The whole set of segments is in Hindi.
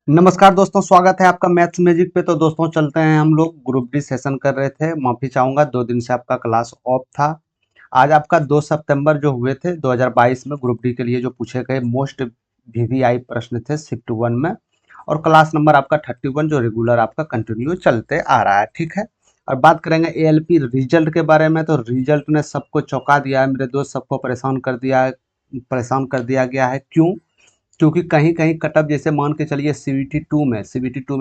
नमस्कार दोस्तों, स्वागत है आपका मैथ्स मैजिक पे। तो दोस्तों चलते हैं, हम लोग ग्रुप डी सेशन कर रहे थे। माफी चाहूंगा 2 दिन से आपका क्लास ऑफ था। आज आपका 2 सितंबर जो हुए थे 2022 में ग्रुप डी के लिए जो पूछे गए मोस्ट वीवीआई प्रश्न थे शिफ्ट 1 में, और क्लास नंबर आपका 31 जो रेगुलर आपका कंटिन्यू चलते आ रहा है। ठीक है, और बात करेंगे एएलपी रिजल्ट के बारे में। तो रिजल्ट ने सबको चौंका दिया है मेरे दोस्त, सबको परेशान कर दिया गया है। क्यों? क्योंकि कहीं कहीं कटअप, जैसे मान के चलिए सीबीटी टू में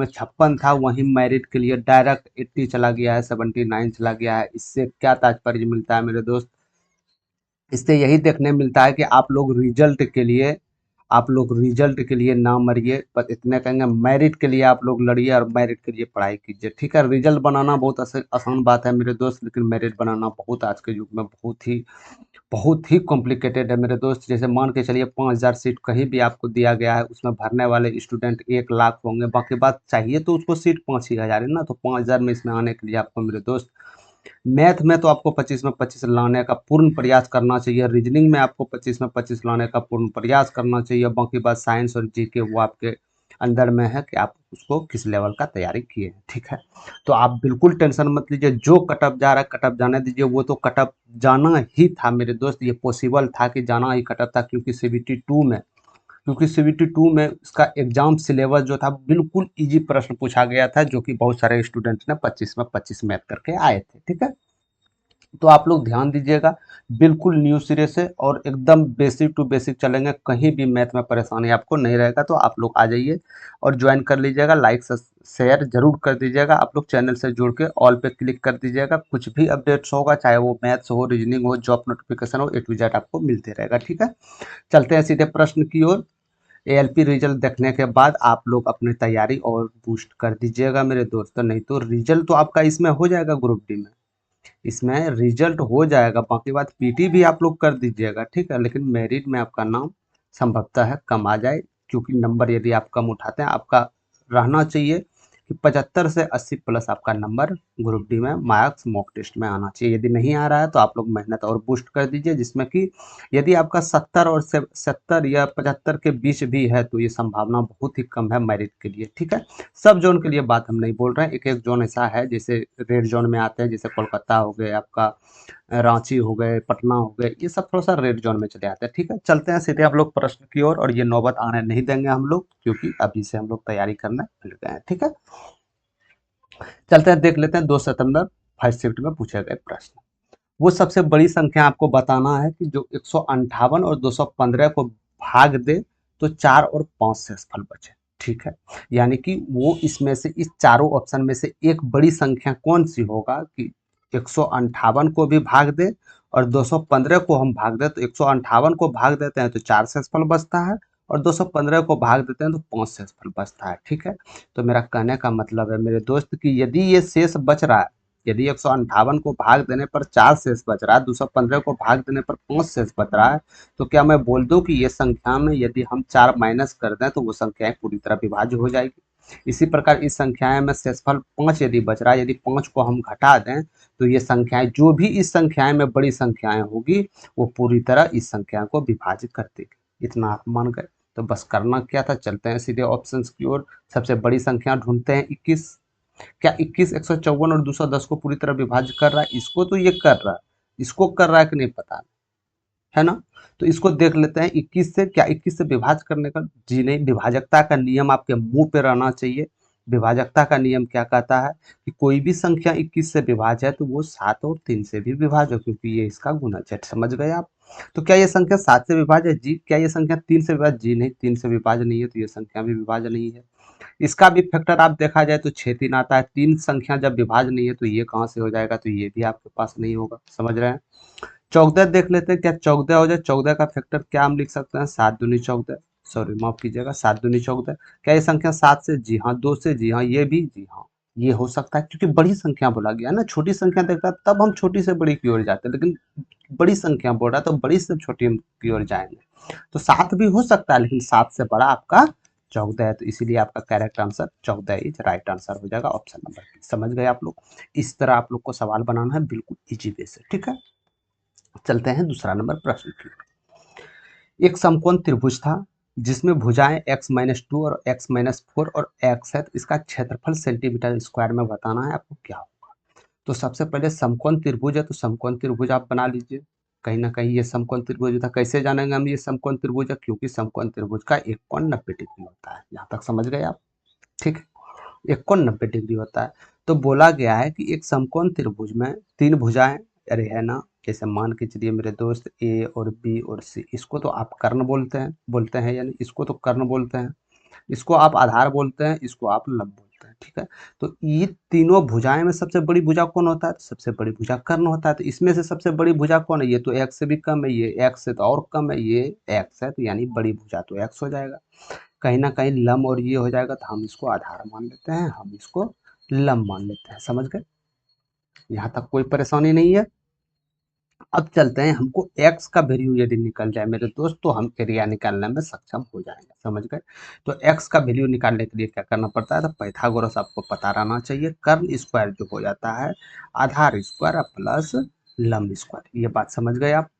56 था, वहीं मेरिट के लिए डायरेक्ट 80 चला गया है, 79 चला गया है। इससे क्या तात्पर्य मिलता है मेरे दोस्त? इससे यही देखने मिलता है कि आप लोग रिजल्ट के लिए ना मरिए, पर इतने कहेंगे मेरिट के लिए आप लोग लड़िए और मेरिट के लिए पढ़ाई कीजिए। ठीक है, रिजल्ट बनाना बहुत आसान बात है मेरे दोस्त, लेकिन मेरिट बनाना बहुत आज के युग में बहुत ही कॉम्प्लिकेटेड है मेरे दोस्त। जैसे मान के चलिए 5000 सीट कहीं भी आपको दिया गया है, उसमें भरने वाले स्टूडेंट 1 लाख होंगे। बाकी बात चाहिए तो उसको सीट 5 ही हजार है ना, तो 5000 में इसमें आने के लिए आपको मेरे दोस्त मैथ में तो आपको 25 में 25 लाने का पूर्ण प्रयास करना चाहिए। रीजनिंग में आपको 25 में 25 लाने का पूर्ण प्रयास करना चाहिए। बाकी बात साइंस और जीके वो आपके अंदर में है कि आप उसको किस लेवल का तैयारी किए हैं। ठीक है, तो आप बिल्कुल टेंशन मत लीजिए। जो कटअप जा रहा है कटअप जाने दीजिए, वो तो कटअप जाना ही था मेरे दोस्त। ये पॉसिबल था कि जाना ही कटअप था, क्योंकि सीबीटी टू में इसका एग्जाम सिलेबस जो था बिल्कुल इजी प्रश्न पूछा गया था, जो कि बहुत सारे स्टूडेंट्स ने 25 में 25 मैथ करके आए थे। ठीक है, तो आप लोग ध्यान दीजिएगा, बिल्कुल न्यू सिरे से और एकदम बेसिक टू बेसिक चलेंगे। कहीं भी मैथ में परेशानी आपको नहीं रहेगा, तो आप लोग आ जाइए और ज्वाइन कर लीजिएगा। लाइक शेयर जरूर कर दीजिएगा। आप लोग चैनल से जुड़ के ऑल पे क्लिक कर दीजिएगा। कुछ भी अपडेट्स होगा, चाहे वो मैथ्स हो, रीजनिंग हो, जॉब नोटिफिकेशन हो, ए टू जेड आपको मिलते रहेगा। ठीक है, चलते हैं सीधे प्रश्न की ओर। एएलपी रिजल्ट देखने के बाद आप लोग अपनी तैयारी और बूस्ट कर दीजिएगा मेरे दोस्तों। नहीं तो रिजल्ट तो आपका इसमें हो जाएगा, ग्रुप डी में इसमें रिजल्ट हो जाएगा। बाकी बात पीटी भी आप लोग कर दीजिएगा। ठीक है, लेकिन मेरिट में आपका नाम संभवतः है कम आ जाए, क्योंकि नंबर यदि आप कम उठाते हैं, आपका रहना चाहिए कि 75 से 80 प्लस आपका नंबर ग्रुप डी में मार्क्स मॉक टेस्ट में आना चाहिए। यदि नहीं आ रहा है तो आप लोग मेहनत और बूस्ट कर दीजिए, जिसमें कि यदि आपका 70 या 75 के बीच भी है तो ये संभावना बहुत ही कम है मेरिट के लिए। ठीक है, सब जोन के लिए बात हम नहीं बोल रहे हैं, एक एक जोन ऐसा है जैसे रेड जोन में आते हैं, जैसे कोलकाता हो गए, आपका रांची हो गए, पटना हो गए, ये सब थोड़ा सा रेड जोन में चले आते हैं। ठीक है, चलते हैं सीधे हम लोग प्रश्न की ओर, और ये नौबत आने नहीं देंगे हम लोग, क्योंकि अभी से हम लोग तैयारी करने लग गए हैं। ठीक है, चलते हैं देख लेते हैं 2 सितंबर फर्स्ट शिफ्ट में पूछे गए प्रश्न। वो सबसे बड़ी संख्या आपको बताना है कि जो 158 और 215 को भाग दे तो 4 और 5 शेषफल बचे। ठीक है, यानी कि वो इसमें से, इस चारों ऑप्शन में से एक बड़ी संख्या कौन सी होगा कि 158 को भी भाग दे और 215 को हम भाग दे। तो 158 को भाग देते हैं तो 4 शेषफल बचता है, और 215 को भाग देते हैं तो 5 शेषफल बचता है। ठीक है, तो मेरा कहने का मतलब है मेरे दोस्त कि यदि ये शेष बच रहा है, यदि 158 को भाग देने पर 4 शेष बच रहा है, 215 को भाग देने पर 5 शेष बच रहा है, तो क्या मैं बोल दूं कि ये संख्या में यदि हम 4 माइनस कर दें तो वो संख्याएं पूरी तरह विभाज्य हो जाएगी। इसी प्रकार इस संख्याएं में शेषफल 5 यदि बच रहा है, यदि 5 को हम घटा दें तो ये संख्याएं, जो भी इस संख्याएं में बड़ी संख्याएं होगी, वो पूरी तरह इस संख्या को विभाजित कर देगी। इतना आप मान गए, तो बस करना क्या था, चलते हैं सीधे ऑप्शन की ओर। सबसे बड़ी संख्या ढूंढते हैं 21। क्या 21 154 और 210 को पूरी तरह विभाजित कर रहा है? इसको तो ये कर रहा है, इसको कर रहा है कि नहीं पता, है ना? तो इसको देख लेते हैं 21 से, क्या 21 से विभाज्य करने का? जी नहीं, विभाजकता का नियम आपके मुंह पे रहना चाहिए। विभाजकता का नियम क्या कहता है कि कोई भी संख्या 21 से विभाज्य है तो वो 7 और 3 से भी विभाज्य हो, क्योंकि ये इसका गुणज। समझ गए आप? तो क्या ये संख्या 7 से विभाज्य है? जी। क्या ये संख्या 3 से विभाज्य? जी नहीं, 3 से विभाज्य नहीं है, तो ये संख्या भी विभाज्य नहीं है। इसका भी फैक्टर आप देखा जाए तो 6 3 आता है। 3 संख्या जब विभाज्य नहीं है तो ये कहाँ से हो जाएगा? तो ये भी आपके पास नहीं होगा। समझ रहे हैं? 14 देख लेते हैं, क्या 14 हो जाए? 14 का फैक्टर क्या हम लिख सकते हैं? 7 दूनी 14, सॉरी माफ कीजिएगा, 7 दूनी 14। क्या ये संख्या 7 से? जी हाँ। 2 से? जी हाँ। ये भी? जी हाँ। ये हो सकता है, क्योंकि बड़ी संख्या बोला गया है ना। छोटी संख्या देखता तब हम छोटी से बड़ी की ओर जाते हैं, लेकिन बड़ी संख्या बोल रहा है तो बड़ी से छोटी की ओर जाएंगे। तो 7 भी हो सकता है, लेकिन 7 से बड़ा आपका 14 है, तो इसीलिए आपका correct answer 14 is right answer हो जाएगा, ऑप्शन नंबर बी। समझ गए आप लोग? इस तरह आप लोग को सवाल बनाना है, बिल्कुल इजी वे से। ठीक है, चलते हैं दूसरा नंबर प्रश्न की। एक समकोण त्रिभुज था, जिसमें भुजाएं x-2 और x-4 और x है, तो इसका क्षेत्रफल सेंटीमीटर स्क्वायर में बताना है आपको क्या होगा। तो सबसे पहले समकोण त्रिभुज है, तो समकोण त्रिभुज आप बना लीजिए। कहीं ना कहीं ये समकोण त्रिभुज था, कैसे जानेंगे हम ये समकोण त्रिभुज है, क्योंकि समकोण त्रिभुज का एक कोण 90 डिग्री होता है। यहाँ तक समझ गए आप, ठीक है, एक कोण 90 डिग्री होता है। तो बोला गया है कि एक समकोण त्रिभुज में तीन भुजाएं, अरे है ना, जैसे मान के चलिए मेरे दोस्त ए और बी और सी, इसको तो आप कर्ण बोलते हैं, यानी इसको तो कर्ण बोलते हैं, इसको आप आधार बोलते हैं, इसको आप लंब बोलते हैं, ठीक है। तो ये तीनों भुजाएं में सबसे बड़ी भुजा कौन होता है, तो सबसे बड़ी भुजा कर्ण होता है। तो इसमें से सबसे बड़ी भुजा कौन है, ये तो x से भी कम है, ये x से तो और कम है, ये x है, तो यानी बड़ी भुजा तो x हो जाएगा। कहीं ना कहीं लंब और ये हो जाएगा, तो हम इसको आधार मान लेते हैं, हम इसको लंब मान लेते हैं। समझ गए, यहाँ तक कोई परेशानी नहीं है। अब चलते हैं, हमको x का वैल्यू यदि निकल जाए मेरे दोस्त, तो हम एरिया निकालने में सक्षम हो जाएंगे। समझ गए, तो x का वैल्यू निकालने के लिए क्या करना पड़ता है, तो पाइथागोरस आपको पता रहना चाहिए। कर्ण स्क्वायर जो हो जाता है आधार स्क्वायर प्लस लंब स्क्वायर, ये बात समझ गए आप।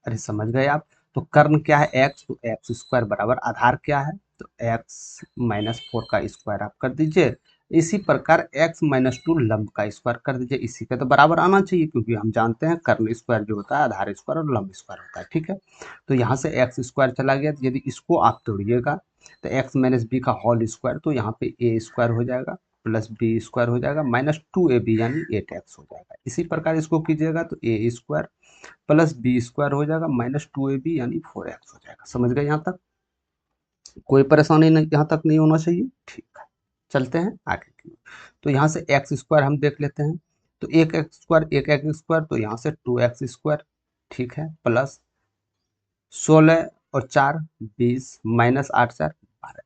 अरे समझ गए आप। तो कर्ण क्या है x, तो एक्स स्क्वायर बराबर आधार क्या है, तो x-4 का स्क्वायर आप कर दीजिए। इसी प्रकार x-2 लंब का स्क्वायर कर दीजिए, इसी के तो बराबर आना चाहिए, क्योंकि हम जानते हैं कर्ण स्क्वायर जो होता है आधार स्क्वायर और लंब स्क्वायर होता है, ठीक है। तो यहाँ से एक्स स्क्वायर चला गया, तो यदि इसको आप तोड़िएगा तो x-b का होल स्क्वायर, तो यहाँ पे ए स्क्वायर हो जाएगा प्लस बी स्क्वायर हो जाएगा -2ab यानी 8x हो जाएगा। इसी प्रकार इसको कीजिएगा तो ए स्क्वायर प्लस बी स्क्वायर हो जाएगा -2ab यानी 4x हो जाएगा। समझ गए, यहाँ तक कोई परेशानी नहीं, यहाँ तक नहीं होना चाहिए, ठीक है। चलते हैं आगे की। तो यहाँ से एक्स स्क्वायर हम देख लेते हैं, तो एक एक्स स्क्वायर एक एक्स स्क्वायर, तो यहाँ से 2x स्क्वायर, ठीक है, प्लस 16 और 4 20 -8 4 12।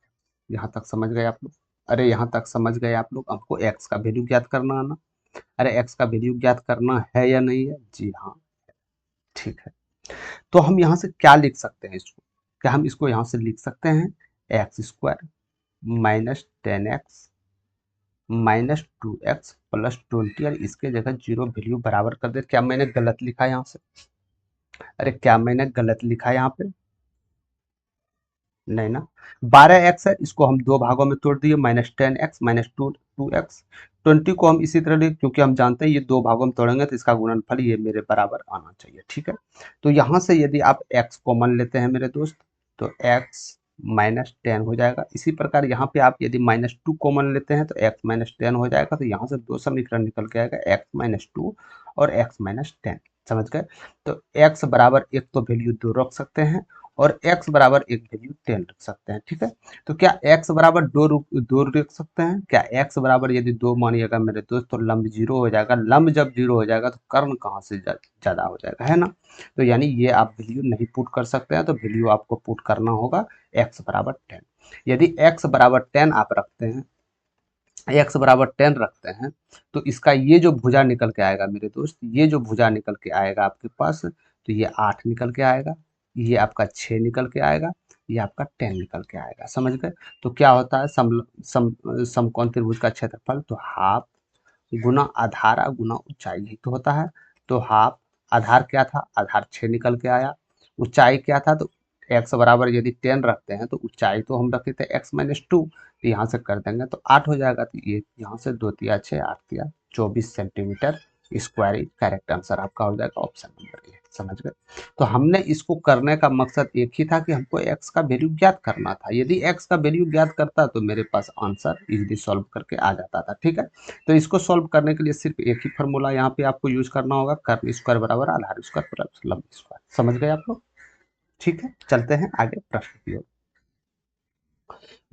यहाँ तक समझ गए आप लोग, अरे यहाँ तक समझ गए आप लोग। हमको एक्स का वैल्यू ज्ञात करना है ना, अरे एक्स का वैल्यू ज्ञात करना है या नहीं है, जी हाँ, ठीक है। तो हम यहाँ से क्या लिख सकते हैं इसको, क्या हम इसको यहाँ से लिख सकते हैं x square -10x -2x plus 20, और इसके जगह जीरो वैल्यू बराबर कर दे। क्या मैंने गलत लिखा है यहाँ से, अरे क्या मैंने गलत लिखा है यहाँ पे, नहीं ना। 12x है, इसको हम दो भागों में तोड़ दिए, -10x -2x। 20 को हम इसी तरह लिख, क्योंकि हम जानते हैं ये दो भागों में तोड़ेंगे तो इसका गुणनफल ये मेरे बराबर आना चाहिए, ठीक है। तो यहाँ से यदि आप x कॉमन लेते हैं मेरे दोस्त, तो x -10 हो जाएगा। इसी प्रकार यहाँ पे आप यदि -2 कॉमन लेते हैं तो x -10 हो जाएगा। तो यहाँ से दो समीकरण निकल के आएगा, x -2 और x -10। समझ गए, तो x बराबर एक तो वैल्यू 2 रख सकते हैं और x बराबर एक वैल्यू 10 रख सकते हैं, ठीक है। तो क्या x बराबर दो रख सकते हैं, क्या x बराबर यदि 2 मानिएगा मेरे दोस्त, तो लंब 0 हो जाएगा। लंब जब 0 हो जाएगा तो कर्ण कहाँ से ज्यादा हो जाएगा, है ना। तो यानी ये आप वैल्यू नहीं पुट कर सकते हैं, तो वैल्यू आपको पुट करना होगा x बराबर 10। यदि x बराबर 10 आप रखते हैं, x बराबर 10 रखते हैं, तो इसका ये जो भुजा निकल के आएगा मेरे दोस्त, ये जो भुजा निकल के आएगा आपके पास, तो ये 8 निकल के आएगा, ये आपका 6 निकल के आएगा, ये आपका 10 निकल के आएगा। समझ गए, तो क्या होता है समकोण त्रिभुज का क्षेत्रफल, तो हाफ गुना आधार गुना ऊंचाई ही तो होता है। तो हाफ, आधार क्या था, आधार 6 निकल के आया, ऊंचाई क्या था, तो x बराबर यदि 10 रखते हैं तो ऊंचाई तो हम रखे थे x-2, तो यहाँ से कर देंगे तो 8 हो जाएगा। तो ये यहाँ से 2 तिया 6 8 तिया 24 सेंटीमीटर स्क्वायर करेक्ट आंसर आपका हो जाएगा, ऑप्शन नंबर ए। समझ गए, तो हमने इसको करने का मकसद एक ही था कि हमको x का वैल्यू ज्ञात करना था। यदि x का वैल्यू ज्ञात करता तो मेरे पास आंसर इजीली सॉल्व करके आ जाता था, ठीक है। तो इसको सॉल्व करने के लिए सिर्फ एक ही फार्मूला यहाँ पे आपको यूज करना होगा, कर्ण स्क्वायर बराबर आधार स्क्वायर प्लस लंब स्क्वायर। समझ गए आप लोग, ठीक है। चलते हैं आगे प्रश्न की ओर।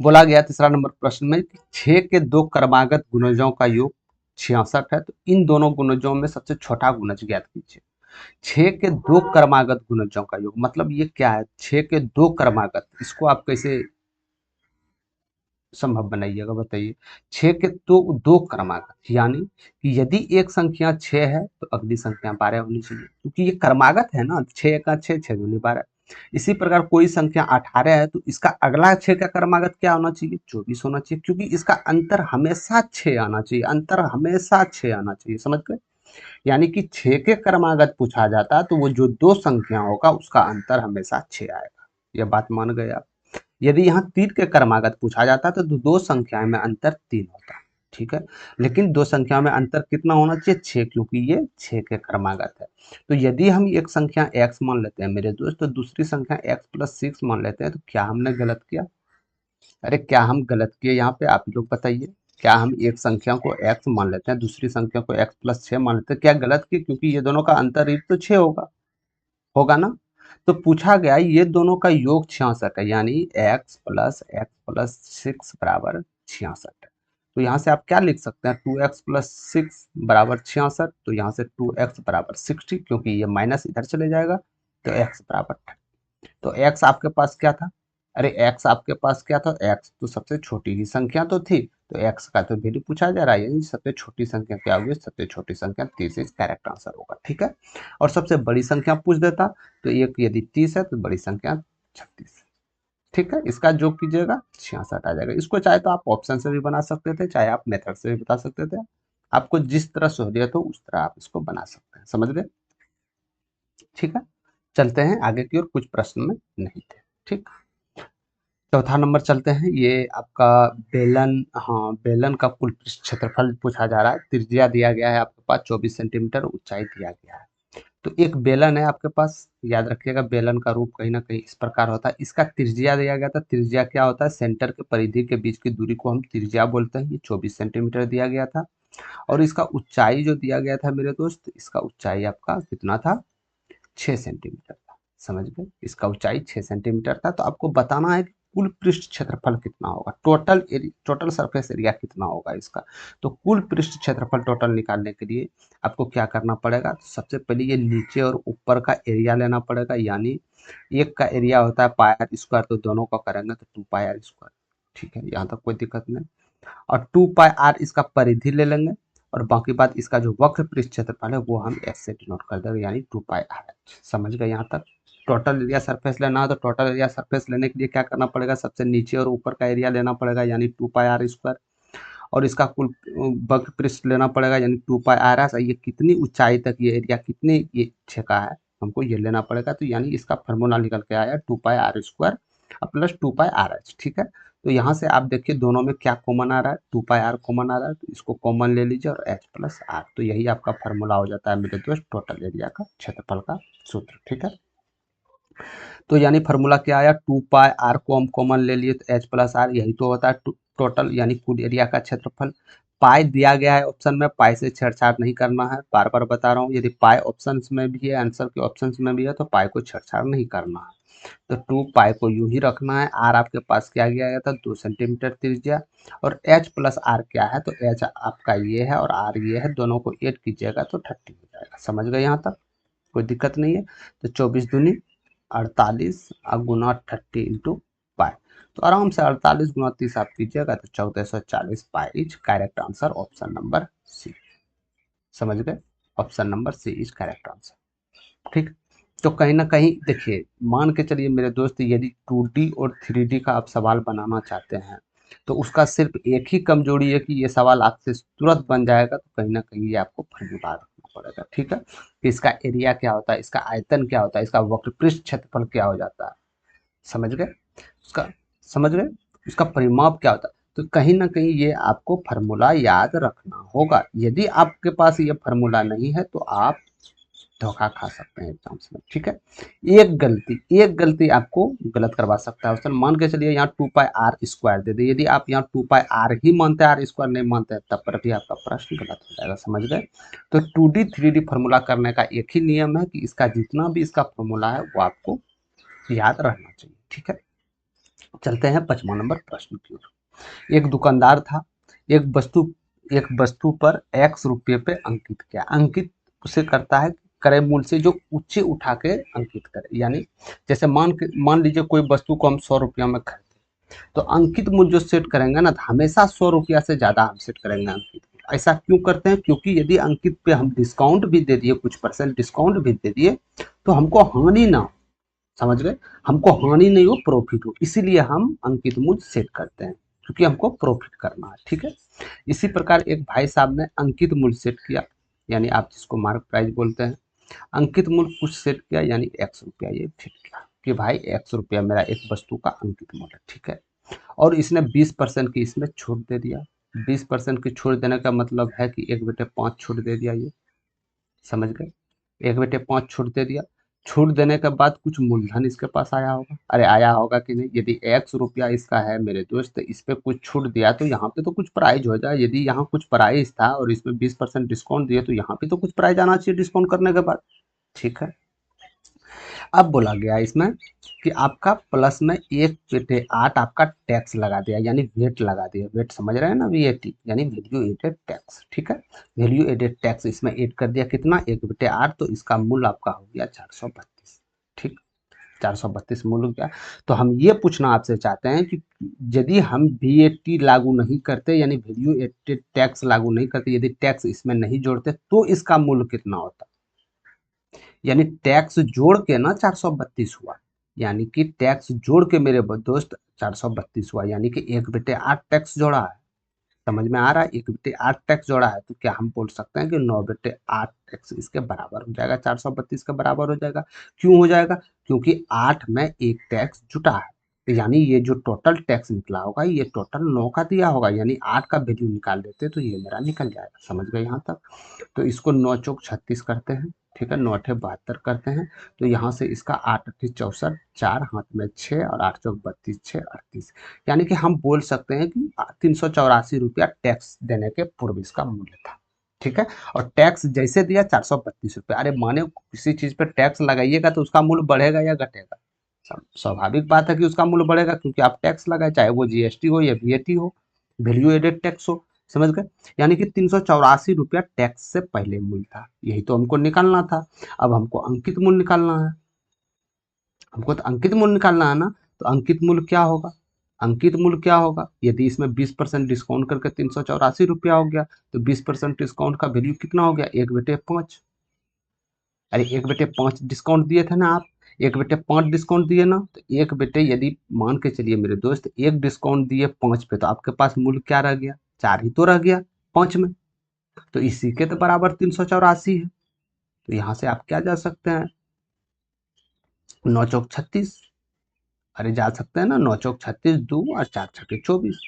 बोला गया तीसरा नंबर प्रश्न में कि 6 के दो क्रमागत गुणजों का योग 66 है, तो इन दोनों गुणजों में सबसे छोटा गुणज ज्ञात कीजिए। 6 के दो क्रमागत गुणजों का योग मतलब ये क्या है, 6 के दो क्रमागत, इसको आप कैसे संभव बनाइएगा बताइए। 6 के तो दो क्रमागत, यानी कि यदि एक संख्या 6 है तो अगली संख्या 12 होनी चाहिए, क्योंकि ये क्रमागत है ना, 6 का 6 6 दूनी 12। इसी प्रकार कोई संख्या 18 है तो इसका अगला 6 का क्रमागत क्या होना चाहिए, 24 होना चाहिए, क्योंकि इसका अंतर हमेशा 6 आना चाहिए, अंतर हमेशा 6 आना चाहिए। समझ गए, यानी कि 6 के क्रमागत पूछा जाता है तो वो जो दो संख्या होगा उसका अंतर हमेशा 6 आएगा। यह बात मान गए आप। यदि यहाँ 3 के क्रमागत पूछा जाता तो दो संख्याओं में अंतर 3 होता, ठीक है। लेकिन दो संख्याओं में अंतर कितना होना चाहिए, 6, क्योंकि ये 6 के क्रमागत है। तो यदि हम एक संख्या x मान लेते हैं मेरे दोस्त, तो दूसरी संख्या x+6 मान लेते हैं, तो क्या हमने गलत किया? अरे क्या हम गलत किए यहाँ पे, आप लोग बताइए। क्या हम एक संख्या को x मान लेते हैं, दूसरी संख्या को x+6 मान लेते हैं, क्या गलत किए? क्योंकि ये दोनों का अंतर ही तो 6 होगा, होगा ना। तो पूछा गया ये दोनों का योग 66 है, यानी x+6 बराबर 66 है। तो यहाँ से आप क्या लिख सकते हैं, 2x+6 बराबर 66, तो यहाँ से 2x बराबर 60, क्योंकि ये माइनस इधर चले जाएगा, तो x बराबर 30। तो x आपके पास क्या था? अरे x आपके पास क्या था? x तो सबसे छोटी ही संख्या तो थी, तो x का तो वैल्यू पूछा जा रहा है, यानी सबसे छोटी संख्या क्या होगी? सबसे छोटी संख्या 30 इज करेक्ट आंसर होगा, ठीक है। और सबसे बड़ी संख्या पूछ देता, तो एक यदि 30 है तो बड़ी संख्या 36, ठीक है। इसका जो कीजिएगा 66 आ जाएगा। इसको चाहे तो आप ऑप्शन से भी बना सकते थे, चाहे आप मेथड से भी बता सकते थे, आपको जिस तरह सहूलियत हो उस तरह आप इसको बना सकते हैं, समझ गए, ठीक है। चलते हैं आगे की ओर, कुछ प्रश्न में नहीं थे, ठीक। चौथा नंबर चलते हैं, ये आपका बेलन, हाँ बेलन का कुल पृष्ठ क्षेत्रफल पूछा जा रहा है। त्रिज्या दिया गया है आपके पास 24 सेंटीमीटर, ऊंचाई दिया गया है। तो एक बेलन है आपके पास, याद रखिएगा बेलन का रूप कहीं ना कहीं इस प्रकार होता है। इसका त्रिज्या दिया गया था, त्रिज्या क्या होता है? सेंटर के परिधि के बीच की दूरी को हम त्रिज्या बोलते हैं। ये 24 सेंटीमीटर दिया गया था। और इसका ऊंचाई जो दिया गया था मेरे दोस्त, इसका ऊंचाई आपका कितना था? 6 सेंटीमीटर था, समझ गए। इसका ऊंचाई 6 सेंटीमीटर था। तो आपको बताना है कि कुल पृष्ठ क्षेत्रफल कितना होगा, टोटल सरफेस एरिया कितना होगा इसका। तो कुल पृष्ठ क्षेत्रफल टोटल निकालने के लिए आपको क्या करना पड़ेगा? तो सबसे पहले ये नीचे और ऊपर का एरिया लेना पड़ेगा, यानी एक का एरिया होता है पाई आर स्क्वायर, तो दोनों का करेंगे तो 2 पाई आर स्क्वायर, ठीक है, यहाँ तक कोई दिक्कत नहीं। और 2 पाई आर इसका परिधि ले लेंगे, और बाकी बात इसका जो वक्र पृष्ठ क्षेत्रफल है वो हम एस से डिनोट कर देंगे, यानी 2 पाई आर। समझ गए यहाँ तक। टोटल एरिया सरफेस लेना है तो टोटल एरिया सरफेस लेने के लिए क्या करना पड़ेगा? सबसे नीचे और ऊपर का एरिया लेना पड़ेगा, यानी 2 पाई आर स्क्वायर, और इसका कुल वक्र पृष्ठ लेना पड़ेगा, यानी 2 पाई आर एस। ये कितनी ऊंचाई तक ये एरिया कितनी ये छेका है हमको ये लेना पड़ेगा। तो यानी इसका फॉर्मूला निकल के आया 2 pi r square plus 2 pi r h, ठीक है। तो यहाँ से आप देखिए दोनों में क्या कॉमन आ रहा है, 2 पाई आर कॉमन आ रहा है, तो इसको कॉमन ले लीजिए और एच प्लस आर। तो यही आपका फॉर्मूला हो जाता है मेरे दोस्त टोटल एरिया का, क्षेत्रफल का सूत्र, ठीक है। तो यानी फॉर्मूला क्या आया, 2 पाई आर को हम कॉमन ले लिए तो एच प्लस आर, यही तो होता है टोटल यानी कुल एरिया का क्षेत्रफल। पाई दिया गया है ऑप्शन में, पाई से छेड़छाड़ नहीं करना है, बार बार बता रहा हूँ। यदि पाई ऑप्शन में भी है, आंसर के ऑप्शन में भी है, तो पाई को छेड़छाड़ नहीं करना है। तो 2 पाई को यूं ही रखना है। आर आपके पास क्या दिया गया था? 2 सेंटीमीटर त्रिज्या। और एच प्लस आर क्या है? तो एच आपका ये है और आर ये है, दोनों को ऐड कीजिएगा तो 30 हो जाएगा। समझ गए यहाँ तक, कोई दिक्कत नहीं है। तो 24 दूनी 48 गुना 30 इंटू पाई, तो आराम से 48 गुना 30 आप कीजिएगा तो 1440 pi is correct answer, option number C. समझ गए, option number C is correct answer, ठीक। तो कहीं ना कहीं देखिए, मान के चलिए मेरे दोस्त, यदि 2D और 3D का आप सवाल बनाना चाहते हैं तो उसका सिर्फ एक ही कमजोरी है कि ये सवाल आपसे तुरंत बन जाएगा, तो कहीं ना कहीं ये आपको फॉर्मूला रखना पड़ेगा, ठीक है। कि इसका एरिया क्या होता है, इसका आयतन क्या होता है, इसका वक्र पृष्ठ क्षेत्रफल क्या हो जाता है, समझ गए उसका, समझ गए उसका परिमाप क्या होता है। तो कहीं ना कहीं ये आपको फार्मूला याद रखना होगा। यदि आपके पास ये फार्मूला नहीं है तो आप धोखा खा सकते हैं एग्जाम्स में, ठीक है। एक गलती आपको गलत करवा सकता है ऑप्शन। मान के चलिए यहाँ 2 पाई आर स्क्वायर दे दे, यदि आप यहाँ 2 पाई आर ही मानते हैं, आर स्क्वायर नहीं मानते हैं, तब पर भी आपका प्रश्न गलत हो जाएगा, समझ गए। तो 2D 3D फार्मूला करने का एक ही नियम है कि इसका जितना भी इसका फार्मूला है वो आपको याद रहना चाहिए, ठीक है। चलते हैं 55 नंबर प्रश्न की ओर। एक दुकानदार था, एक वस्तु एक वस्तु पर x रुपये पे अंकित किया। अंकित उसे करता है क्रय मूल्य से जो ऊंचे उठा के अंकित करे, यानी जैसे मान लीजिए कोई वस्तु को हम 100 रुपया में खरीदे, तो अंकित मूल्य जो सेट करेंगे ना, तो हमेशा 100 रुपया से ज्यादा हम सेट करेंगे अंकित। ऐसा क्यों करते हैं? क्योंकि यदि अंकित पे हम डिस्काउंट भी दे दिए, कुछ परसेंट डिस्काउंट भी दे दिए, तो हमको हानि ना हो, समझ गए, हमको हानि नहीं हो, प्रॉफिट हो, इसीलिए हम अंकित मूल्य सेट करते हैं, क्योंकि हमको प्रॉफिट करना है, ठीक है। इसी प्रकार एक भाई साहब ने अंकित मूल्य सेट किया, यानी आप जिसको मार्क प्राइस बोलते हैं, अंकित मूल्य कुछ सेट किया, यानी 100 रुपया ये फिट किया। कि भाई x रुपया मेरा एक वस्तु का अंकित मूल्य, ठीक है। और इसने 20% की इसमें छूट दे दिया। 20% की छूट देने का मतलब है कि 1/5 छूट दे दिया, ये समझ गए। 1/5 छूट दे दिया। छूट देने के बाद कुछ मूलधन इसके पास आया होगा, अरे आया होगा कि नहीं। यदि x रुपया इसका है मेरे दोस्त, तो इस पे कुछ छूट दिया तो यहाँ पे तो कुछ प्राइज हो जाए। यदि यहाँ कुछ प्राइज था और इसमें 20% डिस्काउंट दिए तो यहाँ पे तो कुछ प्राइज आना चाहिए डिस्काउंट करने के बाद, ठीक है। अब बोला गया इसमें कि आपका प्लस में 1/8 आपका टैक्स लगा दिया, यानी वेट लगा दिया। वेट समझ रहे हैं ना, वीएटी यानी वैल्यू एडेड टैक्स, ठीक है। वैल्यू एडेड टैक्स इसमें ऐड कर दिया, कितना 1/8, तो इसका मूल्य आपका हो गया 432, ठीक। 432 मूल्य हो गया। तो हम ये पूछना आपसे चाहते हैं कि यदि हम वीएटी लागू नहीं करते, यानी वैल्यू एडेड टैक्स लागू नहीं करते, यदि टैक्स इसमें नहीं जोड़ते, तो इसका मूल्य कितना होता। यानी टैक्स जोड़ के ना 432 हुआ, यानी कि टैक्स जोड़ के मेरे दोस्त 432 हुआ, यानी कि 1/8 टैक्स जोड़ा है। समझ में आ रहा है, 1/8 टैक्स जोड़ा है, तो क्या हम बोल सकते हैं कि 9/8 टैक्स इसके बराबर हो जाएगा, 432 के बराबर हो जाएगा। क्यों हो जाएगा, क्योंकि 8 में एक टैक्स जुटा है, तो यानी ये जो टोटल टैक्स निकला होगा ये टोटल 9 का दिया होगा, यानी 8 का वैल्यू निकाल देते तो ये मेरा निकल जाएगा। समझ गए यहाँ तक। तो इसको 9 चौक 36 करते हैं, ठीक है, 9 अठे 72 करते हैं। तो यहाँ से इसका 8 अठे 64, 4 हाथ में 6 और 8 चौक 32, 6 38, यानी कि हम बोल सकते हैं कि 384 रुपया टैक्स देने के पूर्व इसका मूल्य था, ठीक है। और टैक्स जैसे दिया 432 रुपया, अरे माने किसी चीज पर टैक्स लगाइएगा तो उसका मूल्य बढ़ेगा या घटेगा। स्वाभाविक बात है कि उसका मूल्य बढ़ेगा, क्योंकि आप टैक्स लगाए, चाहे वो जीएसटी हो या वीएटी हो, वैल्यू एडेड टैक्स हो, समझ गए। यानी कि 384 रुपया टैक्स से पहले मूल्य था, यही तो हमको निकालना था। अब हमको अंकित मूल्य निकालना है, हमको तो अंकित मूल्य निकालना है ना। तो अंकित मूल्य क्या होगा, अंकित मूल्य क्या होगा, यदि इसमें 20% डिस्काउंट करके 384 रुपया हो गया, तो 20% डिस्काउंट का वैल्यू कितना हो गया, 1/5। अरे 1/5 डिस्काउंट दिए थे ना आप, 1/5 डिस्काउंट दिए ना, तो एक बेटे यदि मान के चलिए मेरे दोस्त, एक डिस्काउंट दिए 5 पे, तो आपके पास मूल्य क्या रह गया, 4 ही तो रह गया 5 में। तो इसी के तो बराबर 384 है। तो यहाँ से आप क्या जा सकते हैं, 9 चौक 36, अरे जा सकते हैं ना, 9 चौक 36, 2 और 4 छठे 24।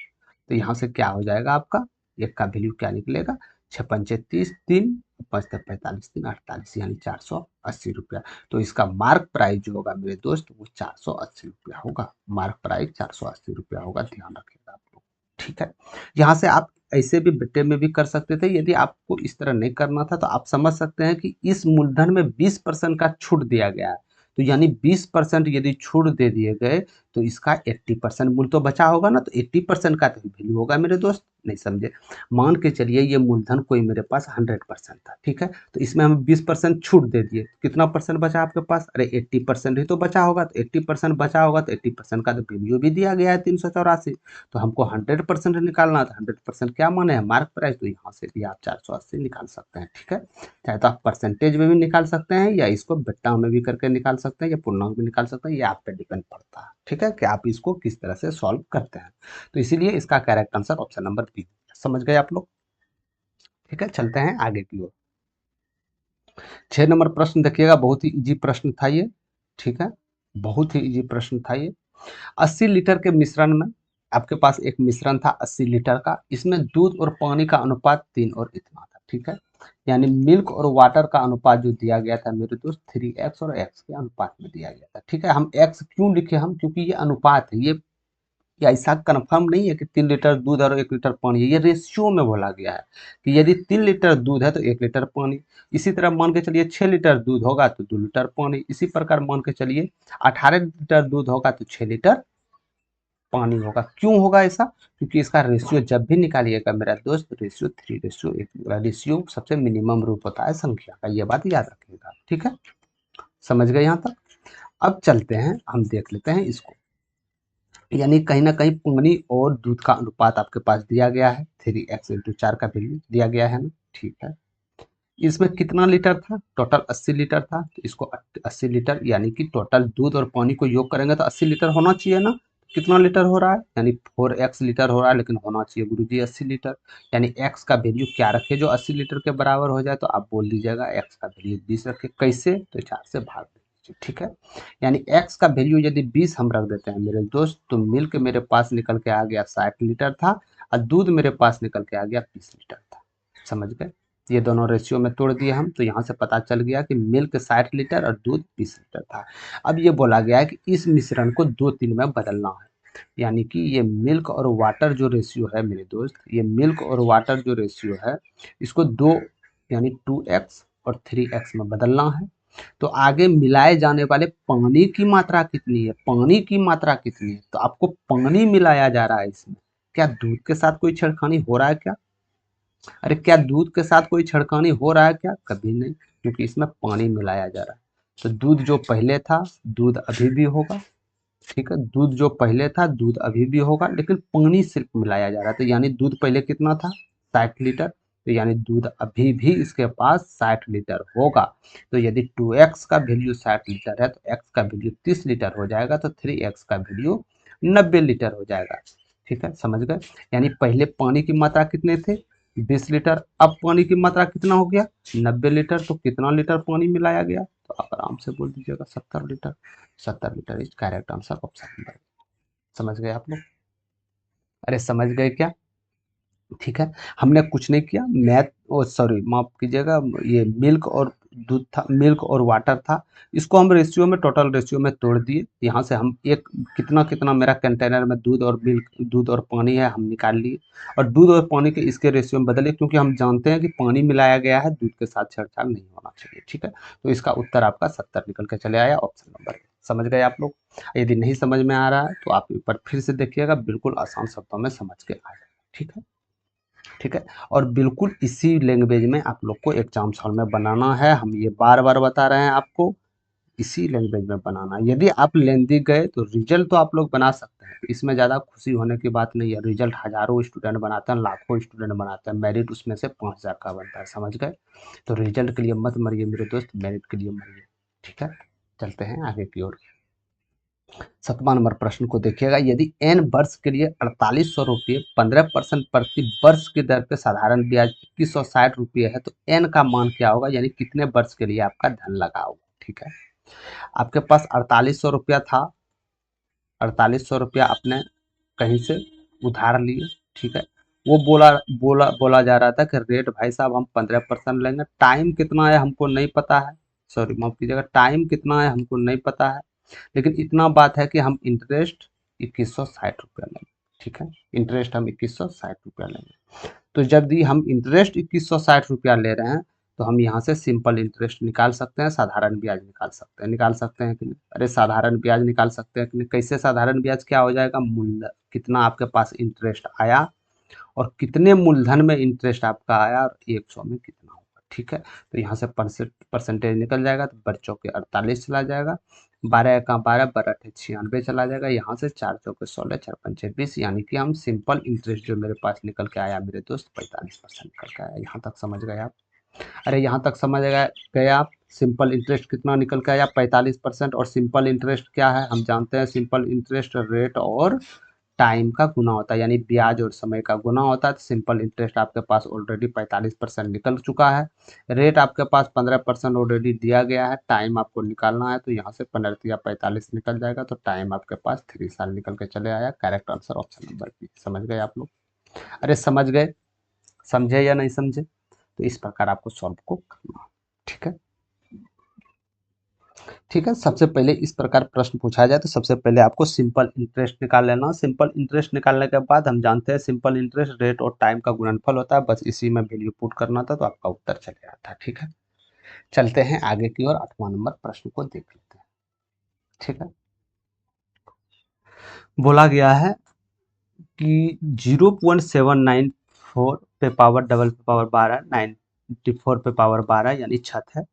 तो यहाँ से क्या हो जाएगा आपका, एक का वैल्यू क्या निकलेगा, 6 पंचे 30, 3 5 45, 3 48, यानी 480 रुपया। तो इसका मार्क प्राइस जो होगा मेरे दोस्त वो 480 रुपया होगा, मार्क प्राइस 480 रुपया होगा, ध्यान रखिएगा आप लोग, ठीक है। यहाँ से आप ऐसे भी बेटे में भी कर सकते थे, यदि आपको इस तरह नहीं करना था तो आप समझ सकते हैं कि इस मूलधन में 20% का छूट दिया गया है, तो यानी 20% यदि छूट दे दिए गए तो इसका 80% मूल्य तो बचा होगा ना, तो 80% का तो वैल्यू होगा मेरे दोस्त, नहीं समझे। मान के चलिए ये मूलधन कोई मेरे पास 100% था, ठीक है, तो इसमें हम 20% छूट दे दिए, कितना परसेंट बचा आपके पास, अरे 80% ही तो बचा होगा, तो 80% बचा होगा तो 80% का तो वैल्यू भी दिया गया है 384। तो हमको 100% निकालना था, 100% क्या माने है, मार्क प्राइस, तो यहाँ से भी आप 480 निकाल सकते हैं, ठीक है। चाहे तो आप परसेंटेज में भी निकाल सकते हैं, या इसको बेटा में भी करके निकाल सकते हैं, या पूर्णांक भी निकाल सकते हैं, ये आप पे डिपेंड पड़ता है, ठीक है, कि आप इसको किस तरह से सॉल्व करते हैं। तो इसीलिए इसका correct answer option number B, समझ गए आप लोग, ठीक है। चलते हैं आगे की ओर। 6 नंबर प्रश्न देखिएगा, बहुत ही इजी प्रश्न था ये, ठीक है, बहुत ही इजी प्रश्न था ये। 80 लीटर के मिश्रण में आपके पास एक मिश्रण था 80 लीटर का, इसमें दूध और पानी का अनुपात 3 और इतना था, ठीक है। यानी मिल्क और वाटर का अनुपात जो दिया गया था मेरे दोस्त 3x और x के अनुपात में दिया गया था, ठीक है। हम x क्यों लिखे, हम क्योंकि ये अनुपात है, ये ऐसा कंफर्म नहीं है कि 3 लीटर दूध और 1 लीटर पानी है, ये रेशियो में बोला गया है कि यदि 3 लीटर दूध है तो 1 लीटर पानी। इसी तरह मान के चलिए 6 लीटर दूध होगा तो 2 लीटर पानी, इसी प्रकार मान के चलिए 18 लीटर दूध होगा तो 6 लीटर पानी होगा। क्यों होगा ऐसा, क्योंकि इसका रेशियो जब भी निकालिएगा मेरा दोस्त, रेशियो 3:1, रेशियो सबसे मिनिमम रूप होता है संख्या का, ये बात याद रखिएगा, ठीक है, समझ गए यहाँ तक। अब चलते हैं, हम देख लेते हैं इसको, यानी कहीं ना कहीं पानी और दूध का अनुपात आपके पास दिया गया है, 3x/4 का वैल्यू दिया गया है ना, ठीक है। इसमें कितना लीटर था, टोटल 80 लीटर था, तो इसको 80 लीटर, यानी कि टोटल दूध और पानी को योग करेंगे तो 80 लीटर होना चाहिए ना। कितना लीटर हो रहा है, यानी 4x लीटर हो रहा है, लेकिन होना चाहिए गुरुजी 80 लीटर। यानी x का वैल्यू क्या रखे जो 80 लीटर के बराबर हो जाए, तो आप बोल दीजिएगा x का वैल्यू 20 रखे, कैसे, तो 4 से भाग दें, लीजिए, ठीक है। यानी x का वैल्यू यदि 20 हम रख देते हैं मेरे दोस्त, तो मिल्क मेरे पास निकल के आ गया 60 लीटर था और दूध मेरे पास निकल के आ गया 20 लीटर था। समझ गए? ये दोनों रेशियो में तोड़ दिए हम, तो यहाँ से पता चल गया कि मिल्क 60 लीटर और दूध 20 लीटर था। अब ये बोला गया है कि इस मिश्रण को 2-3 में बदलना है, यानी कि ये मिल्क और वाटर जो रेशियो है मेरे दोस्त, ये मिल्क और वाटर जो रेशियो है, इसको 2 यानी 2x और 3x में बदलना है। तो आगे मिलाए जाने वाले पानी की मात्रा कितनी है, पानी की मात्रा कितनी है, तो आपको पानी मिलाया जा रहा है इसमें। क्या दूध के साथ कोई छेड़खानी हो रहा है क्या? अरे क्या दूध के साथ कोई छेड़खानी हो रहा है क्या? कभी नहीं, क्योंकि इसमें पानी मिलाया जा रहा है। तो दूध जो पहले था, दूध अभी भी होगा, ठीक है। दूध जो पहले था, दूध अभी भी होगा, लेकिन पानी सिर्फ मिलाया जा रहा है। तो यानी दूध पहले कितना था? 60 लीटर। तो यानी दूध अभी भी इसके पास 60 लीटर होगा। तो यदि 2x का वैल्यू 60 लीटर है, तो x का वैल्यू 30 लीटर हो जाएगा, तो 3x का वैल्यू 90 लीटर हो जाएगा। ठीक है, समझ गए? यानी पहले पानी की मात्रा कितने थे? 20 लीटर। अब पानी की मात्रा कितना हो गया? 90 लीटर। तो कितना लीटर पानी मिलाया गया? तो आप आराम से बोल दीजिएगा 70 litre. 70 litre is correct answer option number. समझ गए आप लोग? अरे समझ गए क्या? ठीक है, हमने कुछ नहीं किया, मैथ ओ सॉरी माफ कीजिएगा, ये मिल्क और दूध था, मिल्क और वाटर था, इसको हम रेशियो में, टोटल रेशियो में तोड़ दिए। यहाँ से हम एक कितना कितना मेरा कंटेनर में दूध और मिल्क, दूध और पानी है, हम निकाल लिए और दूध और पानी के इसके रेशियो में बदले, क्योंकि हम जानते हैं कि पानी मिलाया गया है, दूध के साथ छेड़छाड़ नहीं होना चाहिए। ठीक है, तो इसका उत्तर आपका 70 निकल के चले आया, ऑप्शन नंबर। समझ गए आप लोग? यदि नहीं समझ में आ रहा है तो आप एक बार फिर से देखिएगा, बिल्कुल आसान शब्दों में समझ के आ जाएगा। ठीक है, ठीक है। और बिल्कुल इसी लैंग्वेज में आप लोग को एग्जाम्स हॉल में बनाना है, हम ये बार बार बता रहे हैं आपको, इसी लैंग्वेज में बनाना है। यदि आप लेंदी गए तो रिजल्ट तो आप लोग बना सकते हैं, इसमें ज़्यादा खुशी होने की बात नहीं है। रिजल्ट हज़ारों स्टूडेंट बनाते हैं, लाखों स्टूडेंट बनाते हैं, मेरिट उसमें से 5000 का बनता है। समझ गए? तो रिजल्ट के लिए मत मरिए मेरे दोस्त, मेरिट के लिए मरिए। ठीक है, चलते हैं आगे की ओर। 7वां नंबर प्रश्न को देखिएगा, यदि n वर्ष के लिए 4800 रुपये 15% प्रति वर्ष की दर पे साधारण ब्याज 2160 रुपये है, तो n का मान क्या होगा, यानी कितने वर्ष के लिए आपका धन लगा होगा। ठीक है, आपके पास 4800 रुपया था, 4800 रुपया आपने कहीं से उधार लिए। ठीक है, वो बोला बोला बोला जा रहा था कि रेट भाई साहब हम 15% लेंगे, टाइम कितना है हमको नहीं पता है, सॉरी माफ कीजिएगा, टाइम कितना है हमको नहीं पता है, लेकिन इतना बात है कि हम इंटरेस्ट 2160 रुपया लेंगे। ठीक है, इंटरेस्ट हम 2160 रुपया लेंगे। तो जब भी हम इंटरेस्ट 2160 रुपया ले रहे हैं, तो हम यहाँ से सिंपल इंटरेस्ट निकाल सकते हैं, साधारण ब्याज निकाल सकते हैं, निकाल सकते हैं कि नहीं? अरे साधारण ब्याज निकाल सकते हैं कि नहीं? कैसे साधारण ब्याज क्या हो जाएगा? मूल्य कितना आपके पास इंटरेस्ट आया और कितने मूलधन में इंटरेस्ट आपका आया और 100 में कितना होगा। ठीक है, तो यहाँ से परसेंटेज निकल जाएगा, तो बच्चों के 48 चला जाएगा, 12 का 12, 12 96 चला जाएगा, यहाँ से 4 चौके 16, 4 पंचे 20, यानी कि हम सिंपल इंटरेस्ट जो मेरे पास निकल के आया मेरे दोस्त 45% निकल के आया। यहाँ तक समझ गए आप? अरे यहाँ तक समझ गए आप? सिंपल इंटरेस्ट कितना निकल के आया? 45%। और सिंपल इंटरेस्ट क्या है? हम जानते हैं सिंपल इंटरेस्ट रेट और टाइम का गुना होता है, यानी ब्याज और समय का गुना होता है। तो सिंपल इंटरेस्ट आपके पास ऑलरेडी 45% निकल चुका है, रेट आपके पास 15% ऑलरेडी दिया गया है, टाइम आपको निकालना है, तो यहाँ से 15 या 45 निकल जाएगा, तो टाइम आपके पास 3 साल निकल के चले आया। Correct answer option number B. समझ गए आप लोग? अरे समझ गए? समझे या नहीं समझे? तो इस प्रकार आपको सॉल्व को करना। ठीक है, ठीक है। सबसे पहले इस प्रकार प्रश्न पूछा जाए तो सबसे पहले आपको सिंपल इंटरेस्ट निकाल लेना। सिंपल इंटरेस्ट निकालने के बाद हम जानते हैं सिंपल इंटरेस्ट रेट और टाइम का गुणनफल होता है, बस इसी में वैल्यू पुट करना था, तो आपका उत्तर चले आता। ठीक है, चलते हैं आगे की ओर, 8वां नंबर प्रश्न को देख लेते हैं। ठीक है, बोला गया है कि 0.794 पे पावर डबल पे पावर 12, 94 पे पावर 12 यानी छत है।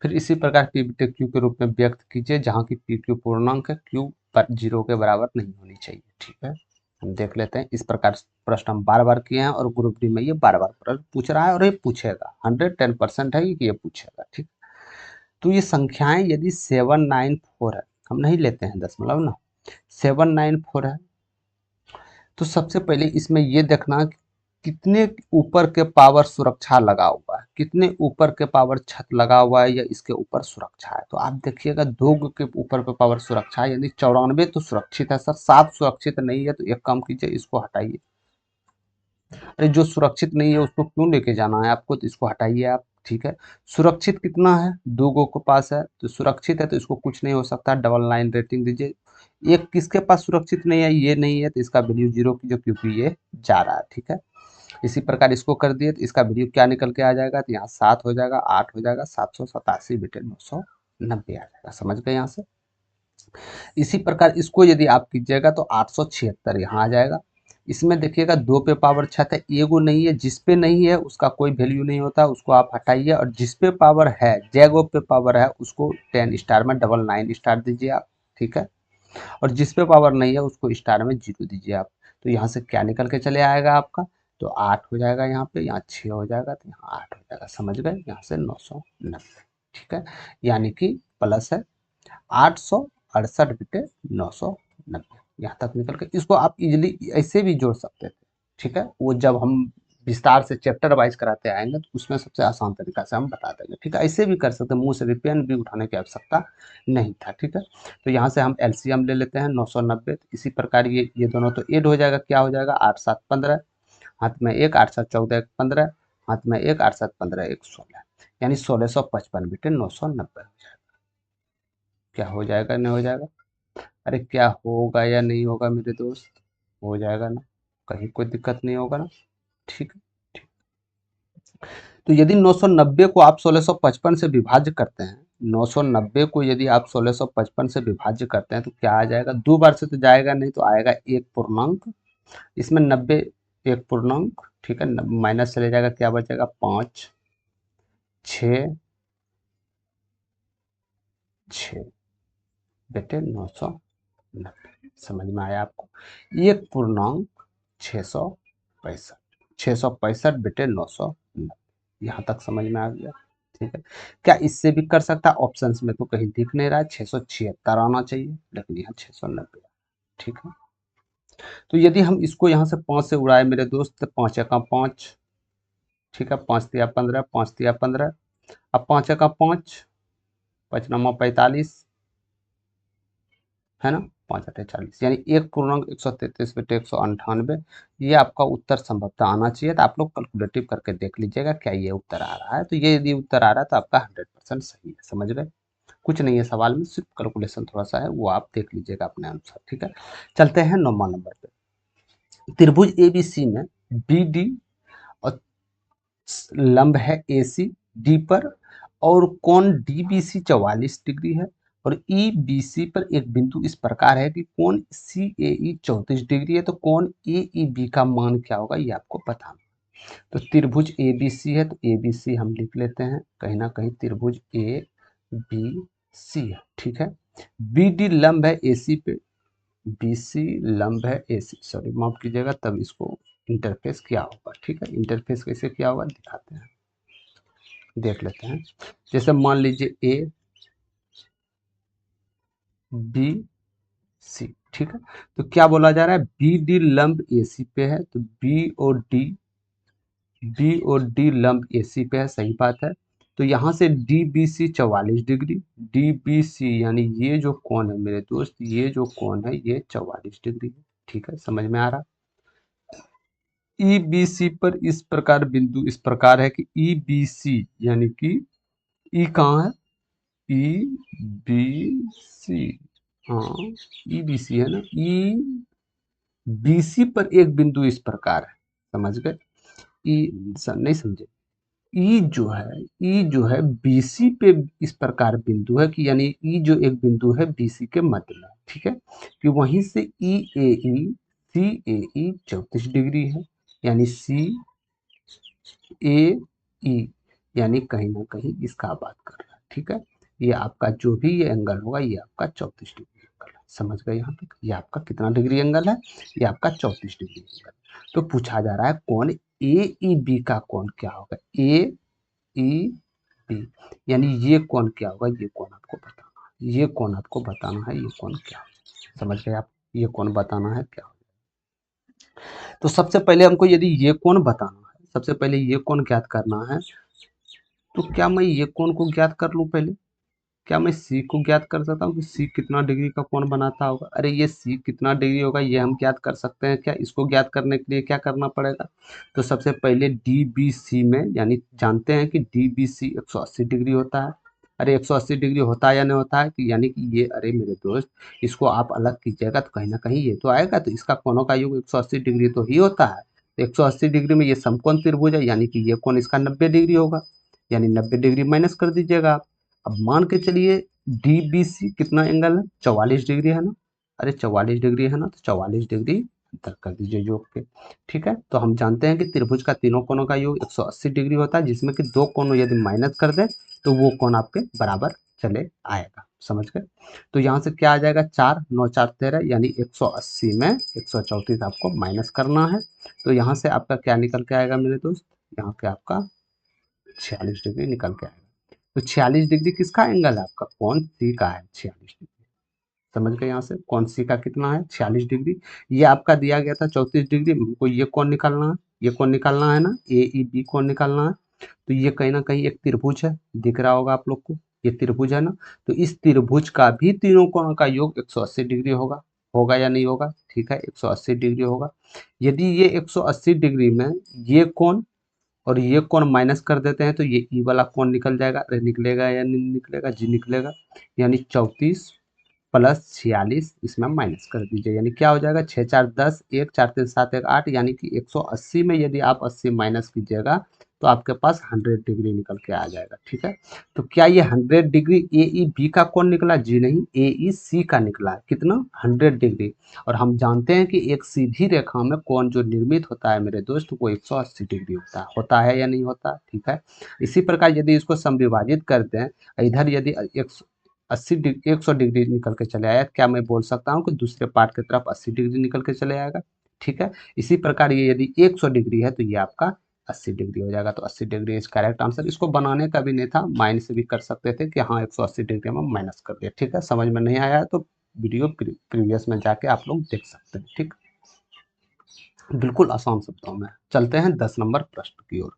फिर इसी प्रकार पी बटे क्यू के रूप में व्यक्त कीजिए, जहाँ की पी क्यू पूर्णांक है, क्यू पर 0 के बराबर नहीं होनी चाहिए। ठीक है, हम देख लेते हैं। इस प्रकार प्रश्न हम बार बार किए हैं और ग्रुप डी में ये बार बार प्रश्न पूछ रहा है और ये पूछेगा, 110% है कि ये पूछेगा। ठीक, तो ये संख्याएं यदि 794 है, हम नहीं लेते हैं दशमलव ना, 794 है, तो सबसे पहले इसमें ये देखना कितने ऊपर के पावर सुरक्षा लगा हुआ है, कितने ऊपर के पावर छत लगा हुआ है या इसके ऊपर सुरक्षा है। तो आप देखिएगा 2 के ऊपर पे पावर सुरक्षा है, यानी 94 तो सुरक्षित है सर, 7 सुरक्षित नहीं है। तो एक काम कीजिए, इसको हटाइए। अरे जो सुरक्षित नहीं है उसको क्यों लेके जाना है आपको, तो इसको हटाइए आप। ठीक है, सुरक्षित कितना है, 2 गो के पास है, तो सुरक्षित है तो इसको कुछ नहीं हो सकता, 99 रेटिंग दीजिए। एक किसके पास सुरक्षित नहीं है, ये नहीं है, तो इसका वैल्यू 0 कीजिए, क्योंकि ये जा रहा है। ठीक है, इसी प्रकार इसको कर दिए तो इसका वैल्यू क्या निकल के आ जाएगा, तो यहाँ 7 हो जाएगा, 8 हो जाएगा, 787 बेटे 990 आ जाएगा। समझ गए यहाँ से। इसी प्रकार इसको यदि आप कीजिएगा तो 876 यहाँ आ जाएगा। इसमें देखिएगा 2 पे पावर छत है, एगो नहीं है, जिस पे नहीं है उसका कोई वैल्यू नहीं होता, उसको आप हटाइए। और जिस पे पावर है, जैगो पे पावर है, उसको 10 स्टार में 99 स्टार दीजिए आप। ठीक है, और जिस पे पावर नहीं है उसको स्टार में 0 दीजिए आप। तो यहाँ से क्या निकल के चले आएगा आपका, तो 8 हो जाएगा यहाँ पे, यहाँ 6 हो जाएगा, तो यहाँ 8 हो जाएगा। समझ गए, यहाँ से 990। ठीक है, यानी कि प्लस है 868 बिटे 990, यहाँ तक निकल के। इसको आप इजीली ऐसे भी जोड़ सकते थे। ठीक है, वो जब हम विस्तार से चैप्टर वाइज कराते आएंगे तो उसमें सबसे आसान तरीका से हम बता देंगे। ठीक है, ऐसे भी कर सकते हैं, मुंह से भी पेन भी उठाने की आवश्यकता नहीं था। ठीक है, तो यहाँ से हम एलसीएम ले लेते हैं 990। इसी प्रकार ये दोनों तो ऐड हो जाएगा, क्या हो जाएगा, 8 7 15, हाथ में 1, 8 7 14 1 15, हाथ में 1, 8 7 15 1 16, यानी 1655 बिटे 990 हो जाएगा। क्या हो जाएगा, नहीं हो जाएगा? अरे क्या होगा या नहीं होगा मेरे दोस्त, हो जाएगा ना, कहीं कोई दिक्कत नहीं होगा ना। ठीक है, ठीक। तो यदि 990 को आप 1655 से विभाज्य करते हैं, 990 को यदि आप 1655 से विभाज्य करते हैं तो क्या आ जाएगा, 2 बार से तो जाएगा नहीं, तो आएगा एक पूर्णांक, इसमें 90 एक पूर्णांक। ठीक है, माइनस चले जाएगा, क्या बचेगा, 5 6 6 बेटे 990। समझ में आया आपको, एक पूर्णांक 665, 665 बेटे 990, यहाँ तक समझ में आ गया। ठीक है, क्या इससे भी कर सकता, ऑप्शंस में तो कहीं दिख नहीं रहा है, 676 आना चाहिए, लेकिन यहाँ 690। ठीक है, तो यदि हम इसको यहाँ से 5 से उड़ाए मेरे दोस्त, तो 5 एका 5, ठीक है, 5 तिया 15, 5 तिया 15, अब 5 एका 5, 5 9 45, है ना, 5 8 40, यानी एक पूर्णांक 133 बटे 198। ये आपका उत्तर संभवतः आना चाहिए। तो आप लोग कैलकुलेटिव करके देख लीजिएगा क्या ये उत्तर आ रहा है। तो ये यदि उत्तर आ रहा है तो आपका 100% सही है। समझ गए, कुछ नहीं है सवाल में, सिर्फ कैलकुलेशन थोड़ा सा है, वो आप देख लीजिएगा अपने अनुसार। ठीक है, चलते हैं 9वां नंबर पे। त्रिभुज एबीसी में बी डी और लंब है ए सी डी पर, और कोण डी बी सी 44 डिग्री है, और ई बी सी पर एक बिंदु इस प्रकार है कि कोण सी ए ई 34 डिग्री है। तो कोण ए ई बी का मान क्या होगा, ये आपको बताना। तो त्रिभुज ए बी सी है, तो ए बी सी हम लिख लेते हैं, कहीं ना कहीं त्रिभुज ए बी सी है। ठीक है, बी डी लंब है ए सी पे, बी सी लंब है ए सी, सॉरी माफ कीजिएगा, तब इसको इंटरफेस क्या होगा। ठीक है, इंटरफेस कैसे क्या होगा दिखाते हैं, देख लेते हैं। जैसे मान लीजिए ए बी सी, ठीक है, तो क्या बोला जा रहा है, बी डी लंब ए सी पे है, तो बी और डी लंब ए सी पे है, सही बात है। तो यहाँ से D B C 44 degree, D B C यानी ये जो कोण है मेरे दोस्त, ये जो कोण है ये 44 डिग्री है। ठीक है, समझ में आ रहा। ई बी सी पर इस प्रकार बिंदु इस प्रकार है कि ई बी सी यानी कि ई कहाँ है, ई बी सी, हाँ ई बी सी है ना, ई बी सी पर एक बिंदु इस प्रकार है। समझ गए, ई नहीं समझे, ई जो है बीसी पे इस प्रकार बिंदु है कि यानी ई जो एक बिंदु है बीसी के मध्य में। ठीक है, कि वहीं से सी ए ई 34 डिग्री है, यानी सी ए ई, यानी कहीं ना कहीं इसका बात कर रहा है। ठीक है, ये आपका जो भी ये एंगल होगा ये आपका 34 डिग्री एंगल है। समझ गए यहाँ तक, ये आपका कितना डिग्री एंगल है, ये आपका 34 डिग्री एंगल। तो पूछा जा रहा है कौन ए ई बी का कोण क्या होगा, ए ई बी, यानी ये कोण क्या होगा, ये कोण आपको बताना है, ये कोण आपको बताना है, ये कोण क्या होगा। समझ गए आप, ये कोण बताना है क्या होगा। तो सबसे पहले हमको यदि ये कोण बताना है, सबसे पहले ये कोण ज्ञात करना है, तो क्या मैं ये कोण को ज्ञात कर लूँ पहले? क्या मैं सी को ज्ञात कर सकता हूँ कि सी कितना डिग्री का कोण बनाता होगा? अरे ये सी कितना डिग्री होगा ये हम ज्ञात कर सकते हैं क्या? इसको ज्ञात करने के लिए क्या करना पड़ेगा? तो सबसे पहले डी बी सी में, यानी जानते हैं कि डी बी सी 180 डिग्री होता है। अरे 180 डिग्री होता है या नहीं होता है, कि यानी कि ये, अरे मेरे दोस्त, इसको आप अलग कीजिएगा तो कहीं ना कहीं ये तो आएगा, तो इसका कोणों का योग 180 डिग्री तो ही होता है। तो 180 डिग्री में ये समकोण त्रिभुज है, यानी कि ये कोण इसका 90 डिग्री होगा, यानी 90 डिग्री माइनस कर दीजिएगा आप। अब मान के चलिए डी बी सी कितना एंगल है, 44 डिग्री है ना। अरे 44 डिग्री है ना, तो 44 डिग्री अंतर कर दीजिए योग के। ठीक है, तो हम जानते हैं कि त्रिभुज का तीनों कोणों का योग 180 डिग्री होता है, जिसमें कि दो कोण यदि माइनस कर दें तो वो कोण आपके बराबर चले आएगा। समझ गए? तो यहाँ से क्या आ जाएगा, 4 9 4 13, यानी 180 में 134 आपको माइनस करना है। तो यहाँ से आपका क्या निकल के आएगा मेरे दोस्त, यहाँ के आपका 46 डिग्री निकल के आएगा। तो 46 डिग्री किसका एंगल है, आपका कौन सी का है 46 डिग्री। समझ गए? यहाँ से कौन सी का कितना है 46 डिग्री। ये आपका दिया गया था 34 डिग्री, हमको ये कौन निकालना है, ये कौन निकालना है ना, ए ई बी कौन निकालना है। तो ये कहीं ना कहीं एक त्रिभुज है, दिख रहा होगा आप लोग को, ये त्रिभुज है ना। तो इस त्रिभुज का भी तीनों कोणों का योग 180 डिग्री होगा, होगा या नहीं होगा? ठीक है, 180 डिग्री होगा। यदि ये 180 डिग्री में ये कोण और ये कोण माइनस कर देते हैं तो ये ई वाला कोण निकल जाएगा। अरे निकलेगा या नहीं निकलेगा? जी निकलेगा। यानी 34 प्लस 46 इसमें माइनस कर दीजिए, यानी क्या हो जाएगा, 6 4 10, 1 4 3 7 1 8, यानी कि 180 में यदि आप 80 माइनस कीजिएगा तो आपके पास 100 डिग्री निकल के आ जाएगा। ठीक है, तो क्या ये 100 डिग्री ए ई बी का कोण निकला? जी नहीं, ए ई सी का निकला। कितना? 100 डिग्री। और हम जानते हैं कि एक सीधी रेखा में कोण जो निर्मित होता है मेरे दोस्त, वो 180 डिग्री होता है या नहीं होता? ठीक है, इसी प्रकार यदि इसको समविभाजित करते हैं, इधर यदि 100 डिग्री निकल के चले आया, क्या मैं बोल सकता हूँ कि दूसरे पार्ट की तरफ 80 डिग्री निकल के चले आएगा? ठीक है, इसी प्रकार ये यदि 100 डिग्री है तो ये आपका 80 डिग्री हो जाएगा। तो 80 डिग्री इज करेक्ट आंसर। इसको बनाने का भी नहीं था, माइंड से भी कर सकते थे कि हाँ 180 डिग्री में माइनस कर दिया। ठीक है, समझ में नहीं आया है तो वीडियो प्रीवियस में जाके आप लोग देख सकते हैं। ठीक, बिल्कुल आसान शब्दों में। चलते हैं 10 नंबर प्रश्न की ओर।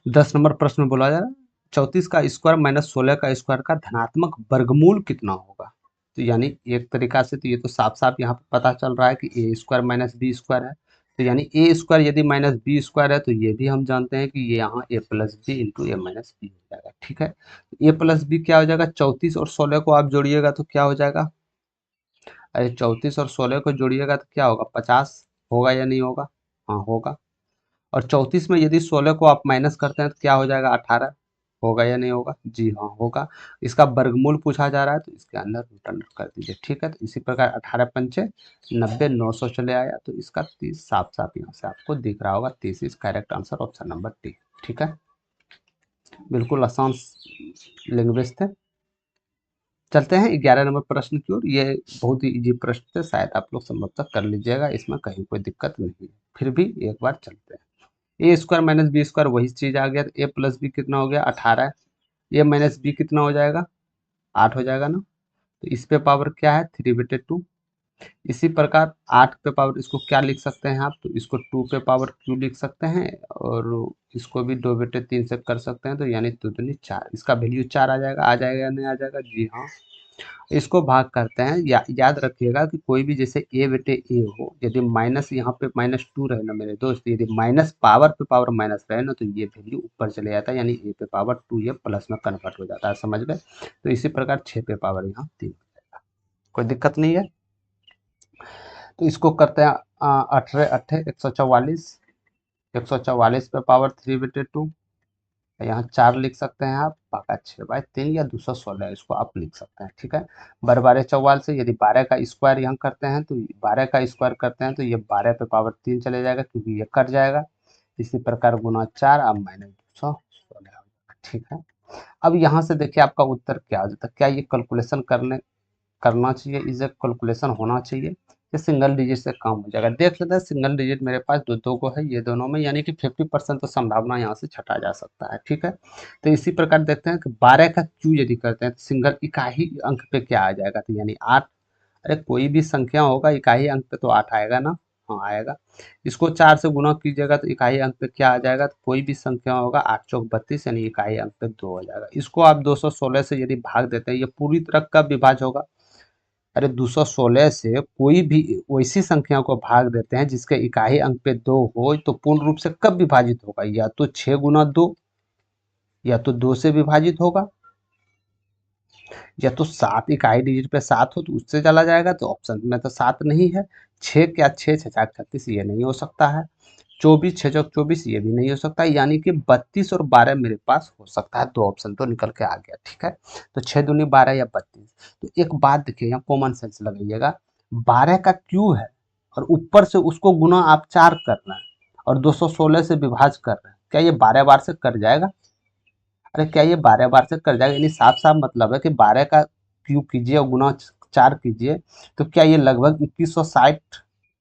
10 नंबर प्रश्न में बोला जा रहा है 34 का स्क्वायर माइनस 16 का स्क्वायर का धनात्मक वर्गमूल कितना होगा। तो यानी एक तरीका से तो ये तो साफ साफ यहाँ पे पता चल रहा है कि ए स्क्वायर माइनस बी स्क्वायर है। तो यानी ए स्क्वायर यदि माइनस बी स्क्वायर है तो ये भी हम जानते हैं कि ये यहाँ ए प्लस बी इंटू ए माइनस बी हो जाएगा। ठीक है, ए प्लस बी क्या हो जाएगा, 34 और 16 को आप जोड़िएगा तो क्या हो जाएगा, अरे 34 और 16 को जोड़िएगा तो क्या होगा, 50 होगा या नहीं होगा? हाँ होगा। और 34 में यदि 16 को आप माइनस करते हैं तो क्या हो जाएगा, 18 होगा या नहीं होगा? जी हाँ होगा। इसका वर्गमूल पूछा जा रहा है तो इसके अंदर रिटर्न कर दीजिए। ठीक है, तो इसी प्रकार 18 पंचे 90, 900 चले आया, तो इसका 30 साफ साफ यहाँ से आपको दिख रहा होगा। 30 is correct answer, option number D. ठीक है, बिल्कुल आसान लैंग्वेज थे। चलते हैं 11 नंबर प्रश्न की ओर। ये बहुत ही इजी प्रश्न थे, शायद आप लोग संभवतः कर लीजिएगा, इसमें कहीं कोई दिक्कत नहीं है। फिर भी एक बार चलते हैं। ए स्क्वायर माइनस बी स्क्वायर वही चीज आ गया, तो ए प्लस बी कितना हो गया, 18। ए माइनस बी कितना हो जाएगा, 8 हो जाएगा ना। तो इस पे पावर क्या है, 3/2। इसी प्रकार 8 पे पावर इसको क्या लिख सकते हैं आप, तो इसको 2 पे पावर क्यू लिख सकते हैं, और इसको भी 2/3 से कर सकते हैं, तो यानी 2 दूनी 4, इसका वैल्यू 4 आ जाएगा या नहीं आ जाएगा? जी हाँ। इसको भाग करते हैं, याद रखिएगा कि कोई भी जैसे a/a हो, यदि माइनस यहाँ पे -2 रहे ना मेरे दोस्त, यदि माइनस पावर पे पावर माइनस रहे ना तो ये वैल्यू ऊपर चले जाता है, यानी a पे पावर 2 ये प्लस में कन्वर्ट हो जाता है। समझ गए? तो इसी प्रकार 6 पे पावर यहाँ 3 हो जाएगा, कोई दिक्कत नहीं है। तो इसको करते हैं 18 8 144, 144 पे पावर 3/2, यहाँ 4 लिख सकते हैं आप, पाका 6/3 या 216 इसको आप लिख सकते हैं। ठीक है, 12 से यदि 12 का स्क्वायर यहाँ करते हैं तो 12 का स्क्वायर करते हैं तो ये 12 पे पावर 3 चले जाएगा, क्योंकि ये कट जाएगा। इसी प्रकार गुना 4 अब -216। ठीक है, अब यहाँ से देखिए आपका उत्तर क्या हो जाता है। क्या ये कैलकुलेशन करना चाहिए, इसे कैलकुलेशन होना चाहिए, ये सिंगल डिजिट से काम हो जाएगा। देख लेते हैं, सिंगल डिजिट मेरे पास दो को है, ये दोनों में, यानी कि 50% तो संभावना यहाँ से छटा जा सकता है। ठीक है, तो इसी प्रकार देखते हैं कि 12 का क्यू यदि करते हैं तो सिंगल इकाई अंक पे क्या आ जाएगा, तो यानी 8। अरे कोई भी संख्या होगा इकाई अंक पे तो 8 आएगा ना। हाँ आएगा। इसको 4 से गुणा कीजिएगा तो इकाई अंक पे क्या आ जाएगा, तो कोई भी संख्या होगा 8 चौक 32 यानी इकाई अंक पे 2 हो जाएगा। इसको आप 216 से यदि भाग देते हैं, ये पूरी तरह कब विभाज्य होगा, अरे 216 से कोई भी वैसी संख्या को भाग देते हैं जिसके इकाई अंक पे 2 हो, तो पूर्ण रूप से कब विभाजित होगा, या तो 6 गुना 2, या तो 2 से विभाजित होगा, या तो 7 इकाई डिजिट पे 7 हो तो उससे चला जाएगा, तो ऑप्शन में तो 7 नहीं है। 6 क्या 6 6 चार 36 ये नहीं हो सकता है। 24 6 चौक 24 ये भी नहीं हो सकता, यानी कि 32 और 12 मेरे पास हो सकता है। दो ऑप्शन तो निकल के आ गया, ठीक है। तो 6 दूनी 12 या 32। तो एक बात देखिए, यहाँ कॉमन सेंस लगाइएगा, 12 का क्यू है और ऊपर से उसको गुना आप 4 कर रहे हैं और 216 से विभाज्य कर रहे हैं, क्या ये 12 बार से कट जाएगा, अरे क्या ये 12 बार से कट जाएगा, यानी साफ साफ मतलब है कि 12 का क्यूब कीजिए और गुना 4 कीजिए, तो क्या ये लगभग 2160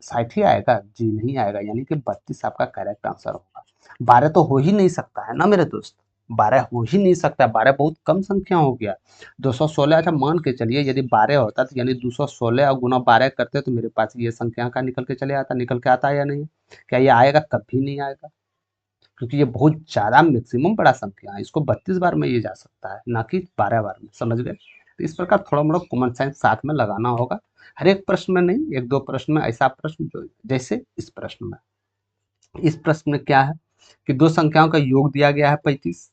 60 ही आएगा, जी नहीं आएगा, यानी कि 32 आपका करेक्ट आंसर होगा। 12 तो हो ही नहीं सकता है ना मेरे दोस्त, 12 हो ही नहीं सकता, 12 बहुत कम संख्या हो गया। 216, अच्छा मान के चलिए यदि 12 होता तो यानी 216 और गुना 12 करते तो मेरे पास ये संख्या का निकल के चले आता, निकल के आता है या नहीं, क्या ये आएगा, कभी नहीं आएगा, क्योंकि ये बहुत ज़्यादा मैक्सिमम बड़ा संख्या है, इसको 32 बार में ये जा सकता है, ना कि 12 बार में, समझ गए। तो इस प्रकार थोड़ा मोड़ा कॉमन सेंस साथ में लगाना होगा, हर एक प्रश्न में नहीं, एक दो प्रश्न में ऐसा प्रश्न जो जैसे इस प्रश्न में, इस प्रश्न में क्या है कि दो संख्याओं का योग दिया गया है 35,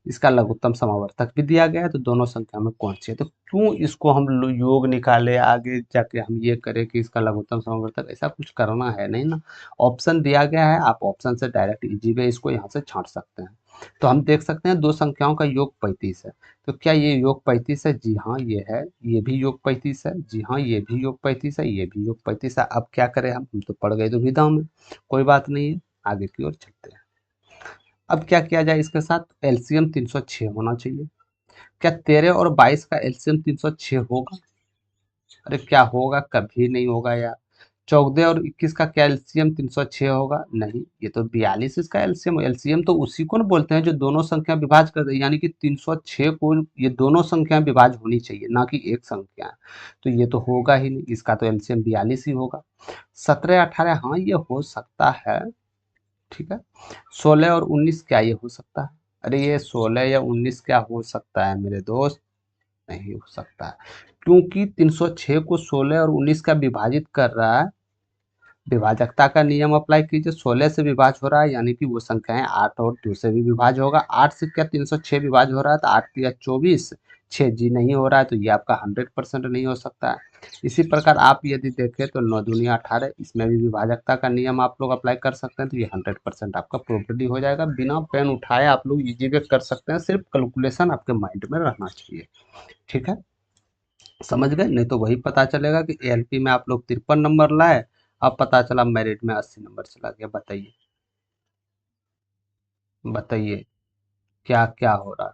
इसका लघुत्तम समावर्तक भी दिया गया है, तो दोनों संख्या में कौन सी है, तो क्यों इसको हम योग निकाले, आगे जाके हम ये करें कि इसका लघुत्तम समावर्तक, ऐसा कुछ करना है नहीं ना। ऑप्शन दिया गया है, आप ऑप्शन से डायरेक्ट इजी वे इसको यहाँ से छांट सकते हैं। तो हम देख सकते हैं दो संख्याओं का योग 35 है, तो क्या ये योग 35 है, जी हाँ ये है, ये भी योग 35 है, जी हाँ ये भी योग 35 है, ये भी योग 35 है। अब क्या करें, हम तो पड़ गए दुविधा में, कोई बात नहीं है, आगे की ओर चलते हैं। अब क्या किया जाए इसके साथ, एलसीएम 306 होना चाहिए। क्या 13 और 22 का एलसीएम 306 होगा, अरे क्या होगा, कभी नहीं होगा यार। 14 और 21 का क्या एलसीएम 306 होगा, नहीं, ये तो 42 इसका एलसीएम, एलसीएम तो उसी को ना बोलते हैं जो दोनों संख्या विभाज्य कर दे, यानी कि 306 को ये दोनों संख्या विभाज्य होनी चाहिए, ना कि एक संख्या, तो ये तो होगा ही नहीं, इसका तो एलसीएम 42 ही होगा। 17 18 हाँ ये हो सकता है, ठीक है। 16 और 19 क्या ये हो सकता है, अरे ये 16 या 19 क्या हो सकता है मेरे दोस्त, नहीं हो सकता है, क्योंकि 306 को 16 और 19 का विभाजित कर रहा है, विभाजकता का नियम अप्लाई कीजिए, 16 से विभाज्य हो रहा है यानी कि वो संख्याएं 8 और 2 से भी विभाज्य होगा, 8 से क्या 306 विभाज्य हो रहा है, तो 8 या 24, 6 जी नहीं हो रहा है, तो ये आपका 100% नहीं हो सकता है। इसी प्रकार आप यदि देखें तो 9 दूनी 18, इसमें भी विभाजकता का नियम आप लोग अप्लाई कर सकते हैं, तो ये 100% आपका प्रोपर्टी हो जाएगा, बिना पेन उठाए आप लोग इजी वे कर सकते हैं, सिर्फ कैलकुलेशन आपके माइंड में रहना चाहिए, ठीक है। समझ गए, नहीं तो वही पता चलेगा कि एएलपी में आप लोग 53 नंबर लाए, अब पता चला मेरिट में 80 नंबर चला गया, बताइए, बताइए क्या क्या हो रहा है,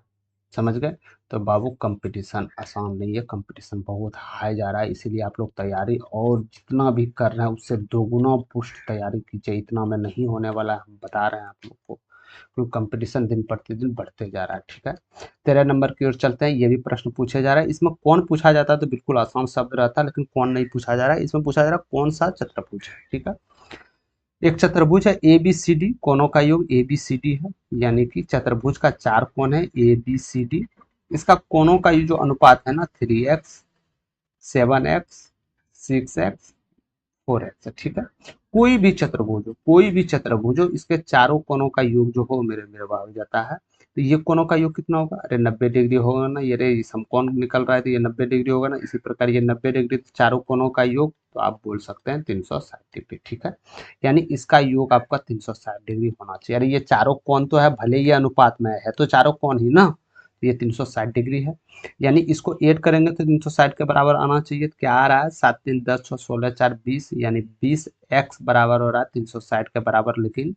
समझ गए। तो बाबू कंपटीशन आसान नहीं है, कंपटीशन बहुत हाई जा रहा है, इसीलिए आप लोग तैयारी और जितना भी कर रहे हैं उससे दोगुना पुष्ट तैयारी कीजिए, इतना में नहीं होने वाला है, हम बता रहे हैं आप लोग को, क्योंकि कंपटीशन दिन प्रतिदिन बढ़ते जा रहा है, ठीक है। 13 नंबर की ओर चलते हैं, ये भी प्रश्न पूछे जा रहा है, इसमें कौन पूछा जाता है तो बिल्कुल आसान शब्द रहता है, लेकिन कौन नहीं पूछा जा रहा है, इसमें पूछा जा रहा है कौन सा चतुर्भुज है, ठीक है। एक चतुर्भुज है ए बी सी डी, कोनों का योग ए बी सी डी है, यानी कि चतुर्भुज का 4 कोण है ए बी सी डी, इसका कोणों का ये जो अनुपात है ना 3x 7x 6x 4x है, ठीक है। कोई भी चतुर्भुज हो, कोई भी चतुर्भुज हो, इसके चारों कोनों का योग जो हो मेरे मेरे हो जाता है, तो ये कोनों का योग कितना होगा, अरे 90 डिग्री होगा ना, ये रे समकोण निकल रहा है तो ये 90 डिग्री होगा ना, इसी प्रकार ये 90 डिग्री, तो चारों कोनों का योग तो आप बोल सकते हैं 360 डिग्री, ठीक है। यानी इसका योग आपका 360 डिग्री होना चाहिए, अरे ये चारों कोण तो है, भले ये अनुपात में है तो चारों कोण ही ना, तो ये 360 डिग्री है, यानी इसको ऐड करेंगे तो 360 के बराबर आना चाहिए, तो क्या आ रहा है 7 3 10 6 16 4 20, यानी 20x बराबर हो रहा है 360 के बराबर, लेकिन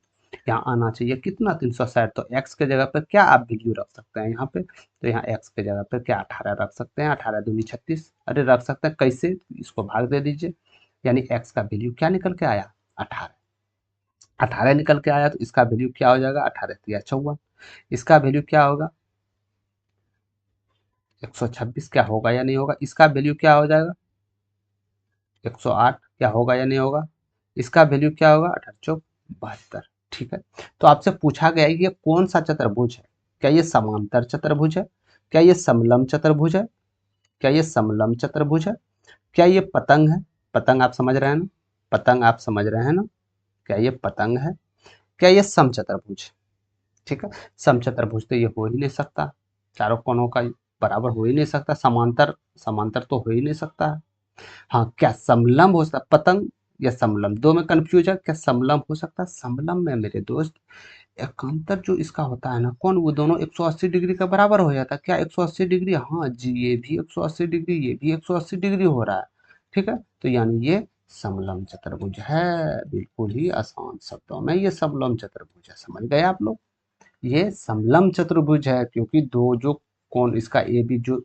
यहाँ आना चाहिए कितना 360, तो x के जगह पर क्या आप वैल्यू रख सकते हैं यहाँ पे, तो यहाँ x के जगह पर क्या 18 रख सकते हैं, 18 दूनी 36, अरे रख सकते हैं कैसे, इसको भाग दे दीजिए, यानी x का वैल्यू क्या निकल के आया 18, 18 निकल के आया, तो इसका वैल्यू क्या हो जाएगा 18 या 54, इसका वैल्यू क्या होगा 126, क्या होगा या नहीं होगा, इसका वैल्यू क्या हो जाएगा 108, क्या होगा या नहीं होगा, इसका वैल्यू क्या होगा 1872। ठीक है, तो आपसे पूछा गया है कि ये कौन सा चतुर्भुज है, क्या ये समांतर चतुर्भुज है, क्या ये समलंब चतुर्भुज है, क्या ये समलंब चतुर्भुज है, क्या ये पतंग है, पतंग आप समझ रहे हैं ना, पतंग आप समझ रहे हैं ना, क्या ये पतंग है, क्या ये समचतुर्भुज है। ठीक है, समचतुर्भुज तो ये हो ही नहीं सकता, चारों कोनों का बराबर हो ही नहीं सकता, समांतर समांतर तो हो ही नहीं सकता है। हाँ, क्या समलंब हो सकता है, पतंग या समलंब, दो में कंफ्यूज है, क्या समलंब हो सकता है, समलंब में मेरे दोस्त एकांतर जो इसका होता है ना कौन, वो दोनों 180 डिग्री का बराबर हो जाता है, क्या 180 डिग्री, हाँ जी, ये भी 180 डिग्री, ये भी 180 डिग्री हो रहा है। ठीक है, तो यानी ये समलंब चतुर्भुज है, बिल्कुल ही आसान शब्दों में ये समलंब चतुर्भुज है, समझ गए आप लोग। ये समलंब चतुर्भुज है क्योंकि दो जो कोण इसका ए बी जो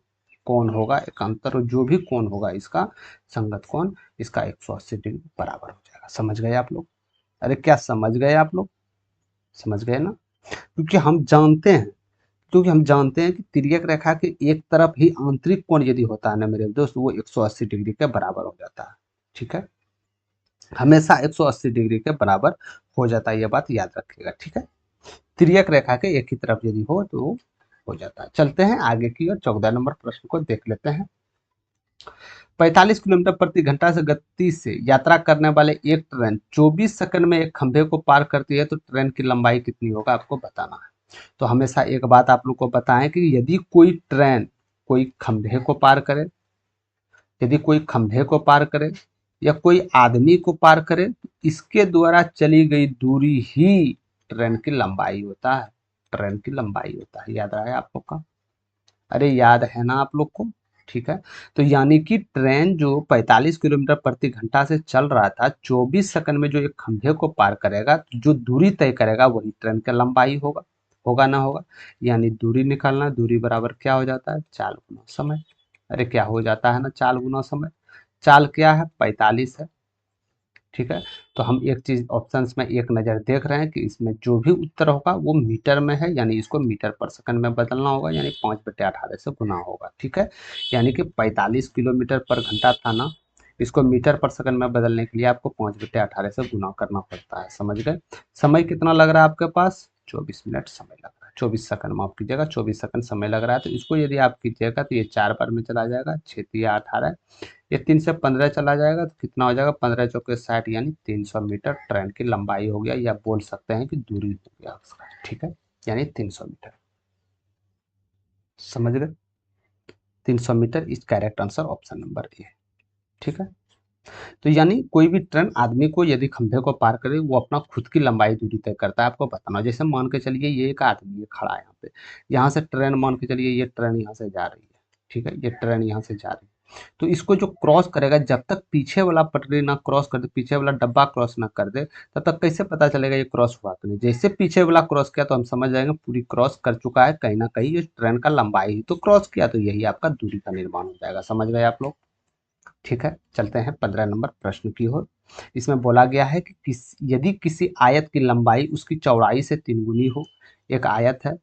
कोण होगा एकांतर, जो भी कोण होगा इसका संगत कोण इसका 180 डिग्री बराबर हो जाएगा, समझ गए आप लोग। अरे क्या समझ गए आप लोग, समझ गए ना, क्योंकि हम जानते हैं, क्योंकि हम जानते हैं कि तिर्यक रेखा के एक तरफ ही आंतरिक कोण यदि होता है ना मेरे दोस्त, वो 180 डिग्री के बराबर हो जाता है। ठीक है, हमेशा 180 डिग्री के बराबर हो जाता है, ये बात याद रखिएगा। ठीक है, तिर्यक रेखा के एक ही तरफ यदि हो तो हो जाता है। चलते हैं आगे की और 14 नंबर प्रश्न को देख लेते हैं। 45 किलोमीटर प्रति घंटा से गति से यात्रा करने वाले एक ट्रेन 24 सेकंड में एक खंभे को पार करती है, तो ट्रेन की लंबाई कितनी होगा आपको बताना है। तो हमेशा एक बात आप लोग को बताएं कि यदि कोई ट्रेन कोई खंभे को पार करे, यदि कोई खंभे को पार करे या कोई आदमी को पार करे, तो इसके द्वारा चली गई दूरी ही ट्रेन की लंबाई होता है, ट्रेन की लंबाई होता है, याद रहा है आप लोग का, अरे याद है ना आप लोग को। ठीक है, तो यानी कि ट्रेन जो 45 किलोमीटर प्रति घंटा से चल रहा था, 24 सेकंड में जो एक खंभे को पार करेगा, जो दूरी तय करेगा वही ट्रेन की लंबाई होगा, होगा ना होगा, यानी दूरी निकालना, दूरी बराबर क्या हो जाता है, चाल गुना समय। अरे क्या हो जाता है ना, चाल गुना समय, चाल क्या है 45 है। ठीक है, तो हम एक चीज ऑप्शंस में एक नज़र देख रहे हैं कि इसमें जो भी उत्तर होगा वो मीटर में है, यानी इसको मीटर पर सेकंड में बदलना होगा, यानी 5/18 से गुना होगा। ठीक है, यानी कि 45 किलोमीटर पर घंटा था ना, इसको मीटर पर सेकंड में बदलने के लिए आपको 5/18 से गुना करना पड़ता है, समझ गए। समय कितना लग रहा है आपके पास, 24 मिनट समय लग रहा है, 24 सेकंड माफ कीजिएगा, 24 सेकंड समय लग रहा है, तो इसको यदि आप कीजिएगा तो ये 4 बार में चला जाएगा, 6×3=18, ये 3 से 15 चला जाएगा तो कितना हो जाएगा, 15×4=60, यानी 300 मीटर ट्रेन की लंबाई हो गया, या बोल सकते हैं कि दूरी हो गया उसका। ठीक है, यानी 300 मीटर, समझ गए, 300 metre is correct answer, option number A. ठीक है, तो यानी कोई भी ट्रेन आदमी को यदि खंभे को पार करे, वो अपना खुद की लंबाई दूरी तय करता है, आपको बताना। जैसे मान के चलिए ये एक आदमी है खड़ा है यहाँ पे, यहाँ से ट्रेन मान के चलिए ये ट्रेन यहाँ से जा रही है। ठीक है, ये ट्रेन यहाँ से जा रही है, तो इसको जो क्रॉस करेगा, जब तक पीछे वाला पटरी ना क्रॉस कर दे, पीछे वाला डब्बा क्रॉस ना कर दे, तब तक कैसे पता चलेगा ये क्रॉस हुआ कि नहीं। जैसे पीछे वाला क्रॉस किया तो हम समझ जाएंगे पूरी क्रॉस कर चुका है, कहीं ना कहीं ये ट्रेन का लंबाई ही तो क्रॉस किया, तो यही आपका दूरी का निर्माण हो जाएगा, समझ गए आप लोग। ठीक है, चलते हैं 15 नंबर प्रश्न की ओर। इसमें बोला गया है कि यदि किसी आयत की लंबाई उसकी चौड़ाई से 3 गुनी हो, एक आयत है,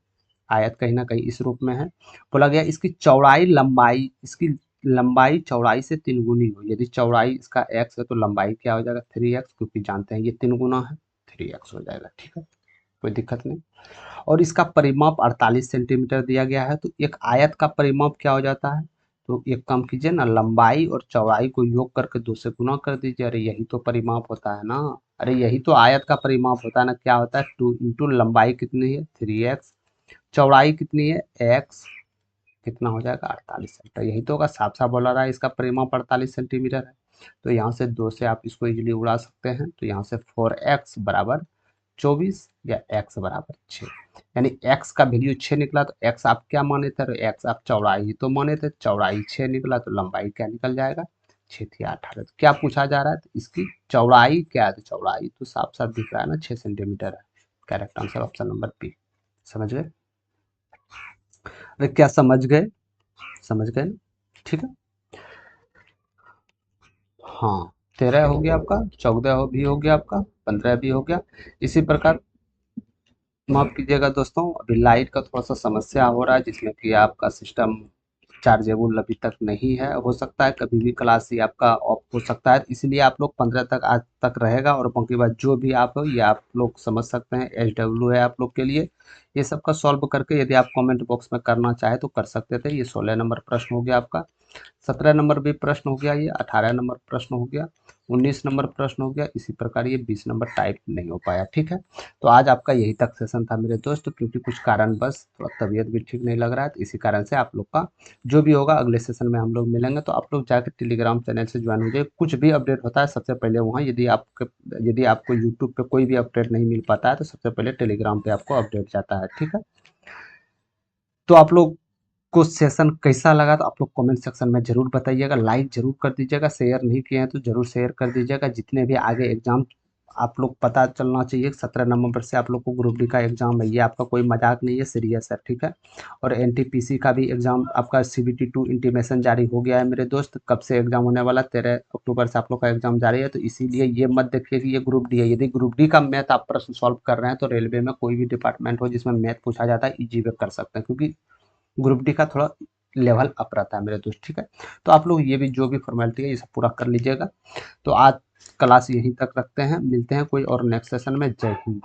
आयत कहीं ना कहीं इस रूप में है, बोला गया इसकी चौड़ाई लंबाई, इसकी लंबाई चौड़ाई से 3 गुनी हो, यदि चौड़ाई इसका x है तो लंबाई क्या हो जाएगा 3x, क्योंकि जानते हैं ये 3 गुना है, 3x हो जाएगा। ठीक है, कोई दिक्कत नहीं। और इसका परिमाप 48 सेंटीमीटर दिया गया है, तो एक आयत का परिमाप क्या हो जाता है, तो एक काम कीजिए ना, लंबाई और चौड़ाई को योग करके 2 से गुना कर दीजिए, अरे यही तो परिमाप होता है ना, अरे यही तो आयत का परिमाप होता है ना, क्या होता है 2 इंटू लंबाई कितनी है 3x, चौड़ाई कितनी है x, कितना हो जाएगा 48 सेंटीमीटर, यही तो होगा, साफ साफ बोला रहा है इसका परिमाप 48 सेंटीमीटर है। तो यहाँ से 2 से आप इसको इजीली उड़ा सकते हैं, तो यहाँ से 4x बराबर 24 या x बराबर 6, यानी x का वैल्यू 6 निकला, तो x आप क्या माने थे, तो x आप चौड़ाई ही तो माने थे, चौड़ाई 6 निकला तो लंबाई क्या निकल जाएगा 6×18, तो क्या पूछा जा रहा है, तो इसकी चौड़ाई क्या है, तो चौड़ाई तो साफ साफ दिख रहा है ना 6 सेंटीमीटर है, correct answer option number B, समझ गए। अरे क्या समझ गए, समझ गए ना। ठीक है, हाँ 13 हो गया आपका, 14 भी हो गया आपका, 15 भी हो गया। इसी प्रकार माफ कीजिएगा दोस्तों, अभी लाइट का थोड़ा सा समस्या हो रहा है, जिसमें कि आपका सिस्टम चार्जेबल अभी तक नहीं है, हो सकता है कभी भी क्लास ही आपका ऑफ हो सकता है, इसलिए आप लोग 15 तक आज तक रहेगा, और बाकी बात जो भी आप हो ये आप लोग समझ सकते हैं, SW है आप लोग के लिए। ये सब का सॉल्व करके यदि आप कमेंट बॉक्स में करना चाहे तो कर सकते थे। ये 16 नंबर प्रश्न हो गया आपका, 17 नंबर भी प्रश्न हो गया, ये 18 नंबर प्रश्न हो गया, 19 नंबर प्रश्न हो गया। इसी प्रकार ये 20 नंबर टाइप नहीं हो पाया, ठीक है। तो आज आपका यही तक सेशन था मेरे दोस्त, क्योंकि कुछ कारणवश थोड़ा तबीयत भी ठीक नहीं लग रहा है, तो इसी कारण से आप लोग का जो भी होगा अगले सेशन में हम लोग मिलेंगे। तो आप लोग जाकर टेलीग्राम चैनल से ज्वाइन हो जाइए, कुछ भी अपडेट होता है सबसे पहले वहाँ, यदि आपको यूट्यूब पे कोई भी अपडेट नहीं मिल पाता है तो सबसे पहले टेलीग्राम पे आपको अपडेट जाता है, ठीक है। तो आप लोग को सेशन कैसा लगा तो आप लोग कमेंट सेक्शन में ज़रूर बताइएगा, लाइक ज़रूर कर दीजिएगा, शेयर नहीं किए हैं तो ज़रूर शेयर कर दीजिएगा। जितने भी आगे एग्ज़ाम आप लोग पता चलना चाहिए, 17 नवंबर से आप लोग को ग्रुप डी का एग्ज़ाम है, ये आपका कोई मजाक नहीं है, सीरियस है, ठीक है। और एनटीपीसी का भी एग्ज़ाम आपका CBT 2 इंटीमेशन जारी हो गया है मेरे दोस्त, कब से एग्ज़ाम होने वाला, 13 अक्टूबर से आप लोग का एग्ज़ाम जारी है। तो इसीलिए ये मत देखिए कि ये ग्रुप डी है, यदि ग्रुप डी का मैथ आप प्रश्न सॉल्व कर रहे हैं तो रेलवे में कोई भी डिपार्टमेंट हो जिसमें मैथ पूछा जाता है, ईजी वे कर सकते हैं, क्योंकि ग्रुप डी का थोड़ा लेवल अप रहता है मेरे दोस्त, ठीक है। तो आप लोग ये भी जो भी फॉर्मेलिटी है ये सब पूरा कर लीजिएगा। तो आज क्लास यहीं तक रखते हैं, मिलते हैं कोई और नेक्स्ट सेशन में। जय हिंद।